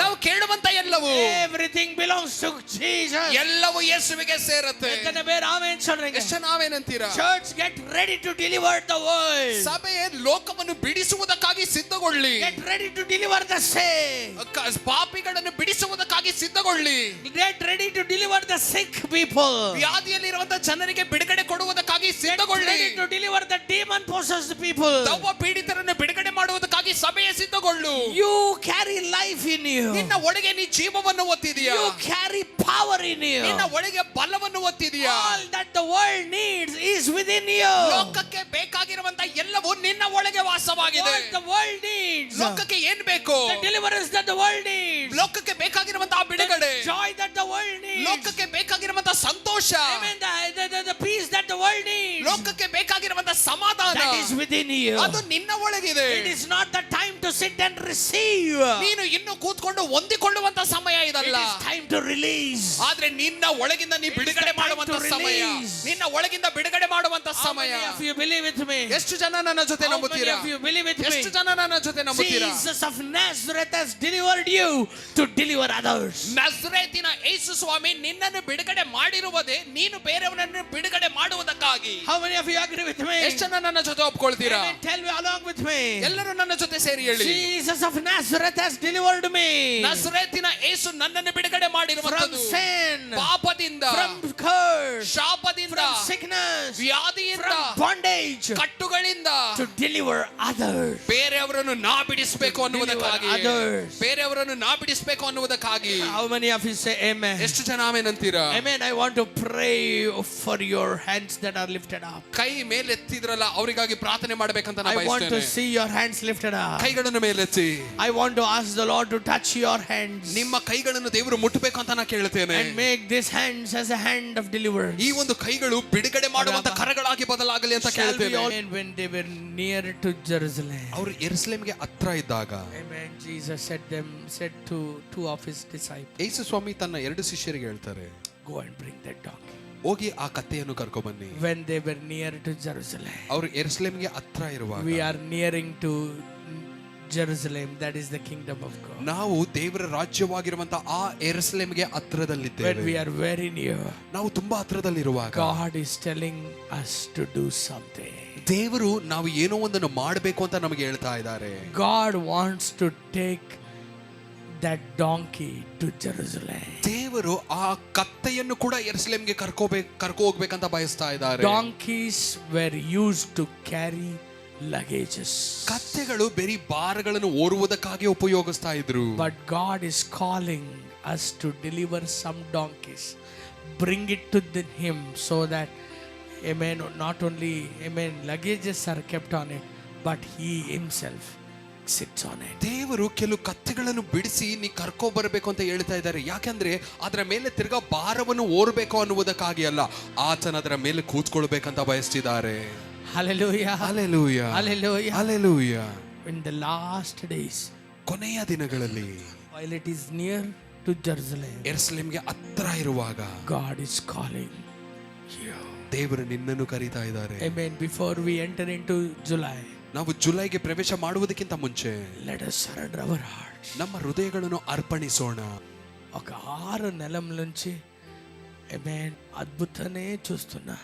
ನಾವು ಕೇಳುವಂತ ಎಲ್ಲವೂ, everything belongs to Jesus. ಎಲ್ಲವೂ ಯೇಸುವಿಗೆ ಸೇರುತ್ತೆ. எத்தனை பேர் ஆமென் சொல்றீங்க? ಎಷ್ಟು ಜನ ಆಮೆನ್ ಅಂತೀರಾ? Church, get ready to deliver the world. ಸಭೆಯೇ ಲೋಕವನ್ನು ಬಿಡಿಸುವುದಕ್ಕಾಗಿ ಸಿದ್ಧಗೊಳ್ಳಿ. Get ready to deliver the sick. ಪಾಪಿಗಳನ್ನು ಬಿಡಿಸುವುದಕ್ಕಾಗಿ ಸಿದ್ಧಗೊಳ್ಳಿ. Get ready to deliver the sick people. ವ್ಯಾಧಿಯಲ್ಲಿರುವಂತ ಜನರಿಗೆ ಬಿಡುಗಡೆ ಕೊಡುವುದಕ್ಕಾಗಿ Get ಸಿದ್ಧಗೊಳ್ಳಿ. ready to deliver the demon possessed people. ದೆವ್ವ ಪೀಡಿತರನ್ನು ಬಿಡುಗಡೆ ಮಾಡುವುದಕ್ಕಾಗಿ ಅದಕ್ಕಾಗಿ ಸಭೆಯ ಸಿದ್ಧಗೊಳ್ಳು. You carry life in you. ನಿನ್ನ ಒಳಗೆ ನೀ ಜೀವವನ್ನು ಹೊತ್ತಿದೀಯಾ. You carry power in you. ನಿನ್ನ ಒಳಗೆ ಬಲವನ್ನು ಹೊತ್ತಿದೀಯಾ. All that the world needs is within you. ಲೋಕಕ್ಕೆ ಬೇಕಾಗಿರುವಂತ ಎಲ್ಲವೂ ನಿನ್ನ ಒಳಗೆ ವಾಸವಾಗಿದೆ. What the world needs. ಲೋಕಕ್ಕೆ ಏನ್ ಬೇಕು? The deliverance that the world needs. ಲೋಕಕ್ಕೆ ಬೇಕಾಗಿರುವಂತ ಬಿಡುಗಡೆ. The joy that the world needs. ಲೋಕಕ್ಕೆ ಬೇಕಾಗಿರುವಂತ ಸಂತೋಷ. Amen. The peace that the world needs. ಲೋಕಕ್ಕೆ ಬೇಕಾಗಿರುವಂತ ಸಮಾಧಾನ. That is within you. ಅದು ನಿನ್ನ ಒಳಗಿದೆ. It is not the time to sit and receive. ನೀನು ಇನ್ನು ಕೂತ್ಕೊಂಡು ಹೊಂದಿಕೊಳ್ಳುವಂತ ಸಮಯ ಇದಲ್ಲ. It is time to release. ಆದ್ರೆ ನಿನ್ನ ಒಳಗಿಂದ ನೀ ಬಿಡುಗಡೆ ಮಾಡುವಂತ ಸಮಯ. ನಿನ್ನ ಒಳಗಿಂದ ಬಿಡುಗಡೆ ಮಾಡುವಂತ ಸಮಯ. How many of you believe with me? ಎಷ್ಟು ಜನ ನನ್ನ ಜೊತೆ ನಂಬುತ್ತೀರಾ? How many of you believe with me? ಎಷ್ಟು ಜನ ನನ್ನ ಜೊತೆ ನಂಬುತ್ತೀರಾ? Jesus of Nazareth has delivered you to deliver others. ನಜರೇತಿನ ಯೇಸು ಸ್ವಾಮಿ ನಿನ್ನನ್ನು ಬಿಡುಗಡೆ ಮಾಡಿರುವುದೇ ನೀನು ಬೇರೆಯವರನ್ನು ಬಿಡುಗಡೆ ಮಾಡುವುದಕ್ಕಾಗಿ. How many of you agree with me? ಎಷ್ಟು ಜನ ನನ್ನ ಜೊತೆ ಒಪ್ಕೊಳ್ತೀರಾ? Amen. Tell me along with me. ಎಲ್ಲರೂ ನನ್ನ ಜೊತೆ ಸೇರಿ ಹೇಳಿ. Jesus of Nazareth has delivered me ನಜರೇತಿನ ಯೇಸು ನನ್ನನ್ನು ಬಿಡುಗಡೆ ಮಾಡಿರುವಂತದ್ದು from sin, ಪಾಪದಿಂದ, from curse, ಶಾಪದಿಂದ, from sickness, ವ್ಯಾಧಿಯಿಂದ, from bondage, ಕಟ್ಟುಗಳಿಂದ to deliver others. ಬೇರೆಯವರನ್ನು ನಾ ಬಿಡಿಸಬೇಕು ಅನ್ನುವುದಕ್ಕಾಗಿ. others. ಬೇರೆಯವರನ್ನು ನಾ ಬಿಡಿಸಬೇಕು ಅನ್ನುವುದಕ್ಕಾಗಿ. How many of you say amen? ಎಷ್ಟು ಜನ ಆಮೆನ್ ಅಂತೀರಾ? Amen. I want to pray for your hands that are lifted up. ಕೈ ಮೇಲೆತ್ತಿದ್ರಲ್ಲ ಅವರಿಗಾಗಿ ಪ್ರಾರ್ಥನೆ ಮಾಡಬೇಕಂತ ನಾನು I want to ಬಯಸ್ತೇನೆ. see your hands lifted up. ಕೈಗಳನ್ನು ಮೇಲೆತ್ತಿ. I want to ask the Lord to touch your hands ನಿಮ್ಮ ಕೈಗಳನ್ನು ದೇವರು ಮುಟ್ಟಬೇಕು ಅಂತ ನಾನು ಕೇಳ್ತೇನೆ. and make these hands as a hand of deliverance. ಈ ಒಂದು ಕೈಗಳು ಬಿಡುಗಡೆ ಮಾಡುವಂತ ಕರಗಳಾಗಿ ಬದಲಾಗಲಿ ಅಂತ Shall we ಕೇಳ್ತೇನೆ. all, when they were near to Jerusalem, ಅವರು ಯೆರೂಸಲೇಮಿಗೆ ಹತ್ರ ಇದ್ದಾಗ amen, Jesus said to two of his disciples, ಯೇಸು ಸ್ವಾಮಿ ತನ್ನ ಎರಡು ಶಿಷ್ಯರಿಗೆ ಹೇಳ್ತಾರೆ, go and bring that donkey. ಹೋಗಿ ಆ ಕತ್ತೆಯನ್ನು ಕರ್ಕೊ ಬನ್ನಿ. When they were near to Jerusalem, ಅವರು ಯೆರೂಸಲೇಮಿಗೆ ಹತ್ರ ಇರುವಾಗ, we are nearing to Jerusalem, that is the kingdom of God. ನಾವು ದೇವರ ರಾಜ್ಯವಾಗಿರುವಂತ ಆ ಯೆರೂಸಲೇಮಿಗೆ When ಹತ್ರದಲ್ಲಿದ್ದೇವೆ. we are very near, ನಾವು ತುಂಬಾ ಹತ್ರದಲ್ಲಿರುವಾಗ God is telling us to do something. ದೇವರು ನಾವು ಏನೋ ಒಂದನ್ನು ಮಾಡಬೇಕು ಅಂತ ನಮಗೆ ಹೇಳ್ತಾ ಇದ್ದಾರೆ. God wants to take that donkey to Jerusalem. ದೇವರು ಆ ಕತ್ತೆಯನ್ನು ಕೂಡ ಯೆರೂಸಲೇಮಿಗೆ ಕರ್ಕೊ ಹೋಗ್ಬೇಕಂತ ಬಯಸ್ತಾ ಇದ್ದಾರೆ. Donkeys were used to carry luggages. ಕತ್ತೆಗಳು ಬೇರೆ ಭಾರಗಳನ್ನು ಓರುವುದಕ್ಕಾಗಿ ಉಪಯೋಗಿಸ್ತಾ ಇದ್ರು. But God is calling us to deliver some donkeys, bring it to him, so that, amen, not only, amen, luggages are kept on it, but he himself sits on it. ದೇವರು ಕೆಲವು ಕತ್ತೆಗಳನ್ನು ಬಿಡಿಸಿ ನೀ ಕರ್ಕೊ ಬರಬೇಕು ಅಂತ ಹೇಳ್ತಾ ಇದ್ದಾರೆ. ಯಾಕಂದ್ರೆ ಅದರ ಮೇಲೆ ತಿರ್ಗಾ ಭಾರವನ್ನು ಓರ್ಬೇಕು ಅನ್ನುವುದಕ್ಕಾಗಿ ಅಲ್ಲ, ಆತನ ಅದರ ಮೇಲೆ ಕೂತ್ಕೊಳ್ಬೇಕಂತ ಬಯಸ್ತಿದ್ದಾರೆ. Hallelujah. Hallelujah. Hallelujah. Hallelujah. In the last days, ಕೊನೆಯ ದಿನಗಳಲ್ಲಿ while it is near to Jerusalem, ಯೆರೂಸಲೇಮಿಗೆ ಹತ್ರ ಇರುವಾಗ God is calling you. ದೇವರು ನಿನ್ನನ್ನು ಕರೀತಾ ಇದ್ದಾರೆ. Amen. Before we enter into July, ನಾವು ಜುಲೈಗೆ ಪ್ರವೇಶ ಮಾಡುವುದಕ್ಕಿಂತ ಮುಂಚೆ let us surrender our hearts. ನಮ್ಮ ಹೃದಯಗಳನ್ನು ಅರ್ಪಣಿಸೋಣ. ఒక 6 నెలల నుంచి, amen, అద్భుతానే చూస్తున్నా.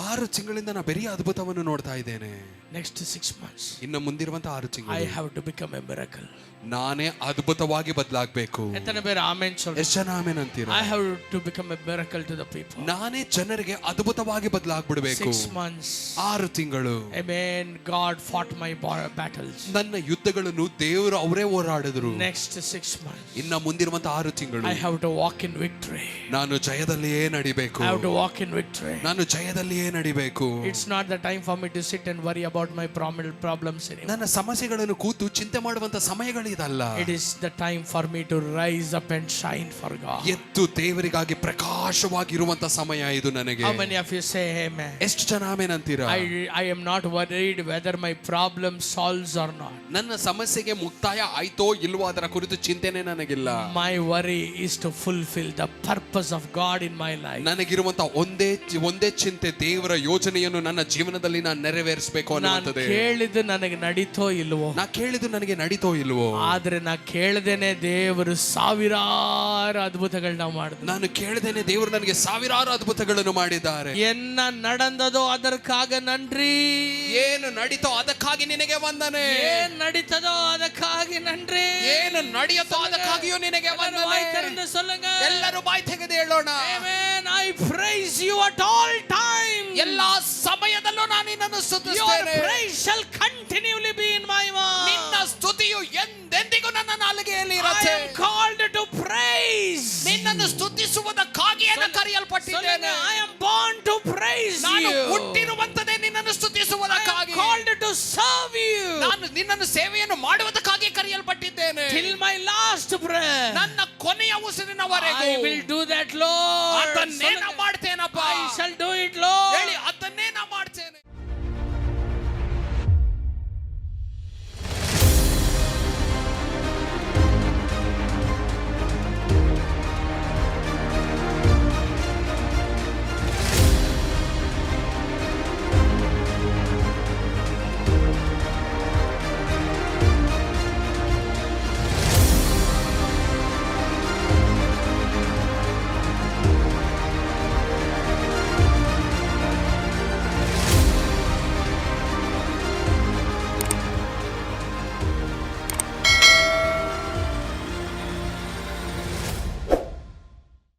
6 ತಿಂಗಳಿಂದ ನಾನು ಬರೀ ಅದ್ಭುತವನ್ನು ನೋಡ್ತಾ ಇದ್ದೇನೆ. Next 6 months, ಇನ್ನು ಮುಂದಿರುವಂತ 6 I ತಿಂಗಳು have to become a miracle. ನಾನೇ ಅದ್ಭುತವಾಗಿ ಬದಲಾಗಬೇಕು. ಎತ್ತನೆ ಬೇರೆ ಆಮೆನ್ சொல்லுங்க. ಎಷ್ಟು ಜನ ಆಮೆನ್ ಅಂತೀರಾ? I have to become a miracle to the people. ನಾನೇ ಜನರಿಗೆ ಅದ್ಭುತವಾಗಿ ಬದಲಾಗ್ಬಿಡಬೇಕು. 6 months, 6 ತಿಂಗಳು, amen, God fought my battles. ನನ್ನ ಯುದ್ಧಗಳನ್ನು ದೇವರು ಅವರೇ ಹೋರಾಡಿದ್ರು. Next 6 months, ಇನ್ನ ಮುಂದಿರುವಂತ 6 ತಿಂಗಳು, I have to walk in victory. ನಾನು ಜಯದಲ್ಲಿಯೇ ನಡಿಬೇಕು. I have to walk in victory. ನಾನು ಜಯದಲ್ಲಿಯೇ ನಡಿಬೇಕು. It's not the time for me to sit and worry about my problems anymore. ನನ್ನ ಸಮಸ್ಯೆಗಳನ್ನು ಕೂತು ಚಿಂತೆ ಮಾಡುವಂತ ಸಮಯಗಳಿದಲ್ಲ. It is the time for me to rise up and shine for God. ಎದ್ದು ದೇವರಿಗಾಗಿ ಪ್ರಕಾಶವಾಗಿರುವಂತ ಸಮಯ ಇದು ನನಗೆ. How many of you say amen? ಎಷ್ಟು ಜನ ಆಮೆನ್ ಅಂತೀರಾ? I am not worried whether my problem solves or not. ನನ್ನ ಸಮಸ್ಯೆಗೆ ಮುಕ್ತಾಯ ಆಯ್ತೋ ಇಲ್ವೋ ಅದರ ಕುರಿತು ಚಿಂತೆನೆ ನನಗಿಲ್ಲ. My worry is to fulfill the purpose of God in my life. ನನಗಿರುವಂತ ಒಂದೇ ಚಿಂತೆ ದೇವರ ಯೋಜನೆಯನ್ನು ನನ್ನ ಜೀವನದಲ್ಲಿ ನಾನು ನೆರವೇರಿಸಬೇಕು ಅನ್ನುವಂಥದ್ದೇ. ಕೇಳಿದ್ದು ನನಗೆ ನಡೀತೋ ಇಲ್ವೋ, ನಾ ಕೇಳಿದ್ದು ನನಗೆ ನಡೀತೋ ಇಲ್ವೋ, ಆದ್ರೆ ನಾ ಕೇಳದೇನೆ ದೇವರು ಸಾವಿರಾರು ಅದ್ಭುತಗಳನ್ನ ಮಾಡಿದ್ರು. ನಾನು ಕೇಳದೇನೆ ದೇವರು ನನಗೆ ಸಾವಿರಾರು ಅದ್ಭುತಗಳನ್ನು ಮಾಡಿದ್ದಾರೆ. ಎನ್ನ ನಡೆದದೋ ಅದಕ್ಕಾಗ ನನ್ರಿ, ಏನು ನಡೀತೋ ಅದಕ್ಕಾಗಿ ನಿನಗೆ ವಂದನೆ. ಏನ್ ನಡೀತದೋ ಅದಕ್ಕಾಗಿ ನನ್ರಿ, ಏನು ನಡೆಯುತ್ತೋ ಅದಕ್ಕಾಗಿಯೂ ನಿನಗೆ ವಂದನೆ. சொல்லுங்க, ಎಲ್ಲರೂ ಬಾಯಿ ತೆಗೆದು ಹೇಳೋಣ. Amen. I praise you at all times. ಎಲ್ಲಾ ಸಮಯದಲ್ಲೂ ನಾನು ನಿನ್ನನ್ನು Your ಸ್ತುತಿಸುತ್ತೇನೆ. praise shall continually be in my mouth. ನಿನ್ನ ಸ್ತುತಿಯು ಎಂದೆಂದಿಗೂ ನನ್ನ ನಾಲಿಗೆಯಲ್ಲಿ I ಇರುತ್ತೆ. am called to praise. ನಿನ್ನನ್ನು ಸ್ತುತಿಸುವುದಕ್ಕಾಗಿಯೇ ನಾನು So ಕರೆಯಲ್ಪಟ್ಟಿದ್ದೇನೆ. I am born to praise ನಾನು you. ಹುಟ್ಟಿರುವಂತದೇ ನಿನ್ನನ್ನು I am ಸ್ತುತಿಸುವುದಕ್ಕಾಗಿ. called to serve you ನಾನು ನಿನ್ನನ್ನು ಸೇವೆಯನ್ನು ಮಾಡುವುದಕ್ಕಾಗಿ ಕರೆಯಲ್ಪಟ್ಟಿದ್ದೇನೆ. till my last breath. ನನ್ನ ಕೊನೆಯ ಉಸಿರಿನವರೆಗೂ I will do that, Lord. ಅದನ್ನೇ ನಾನು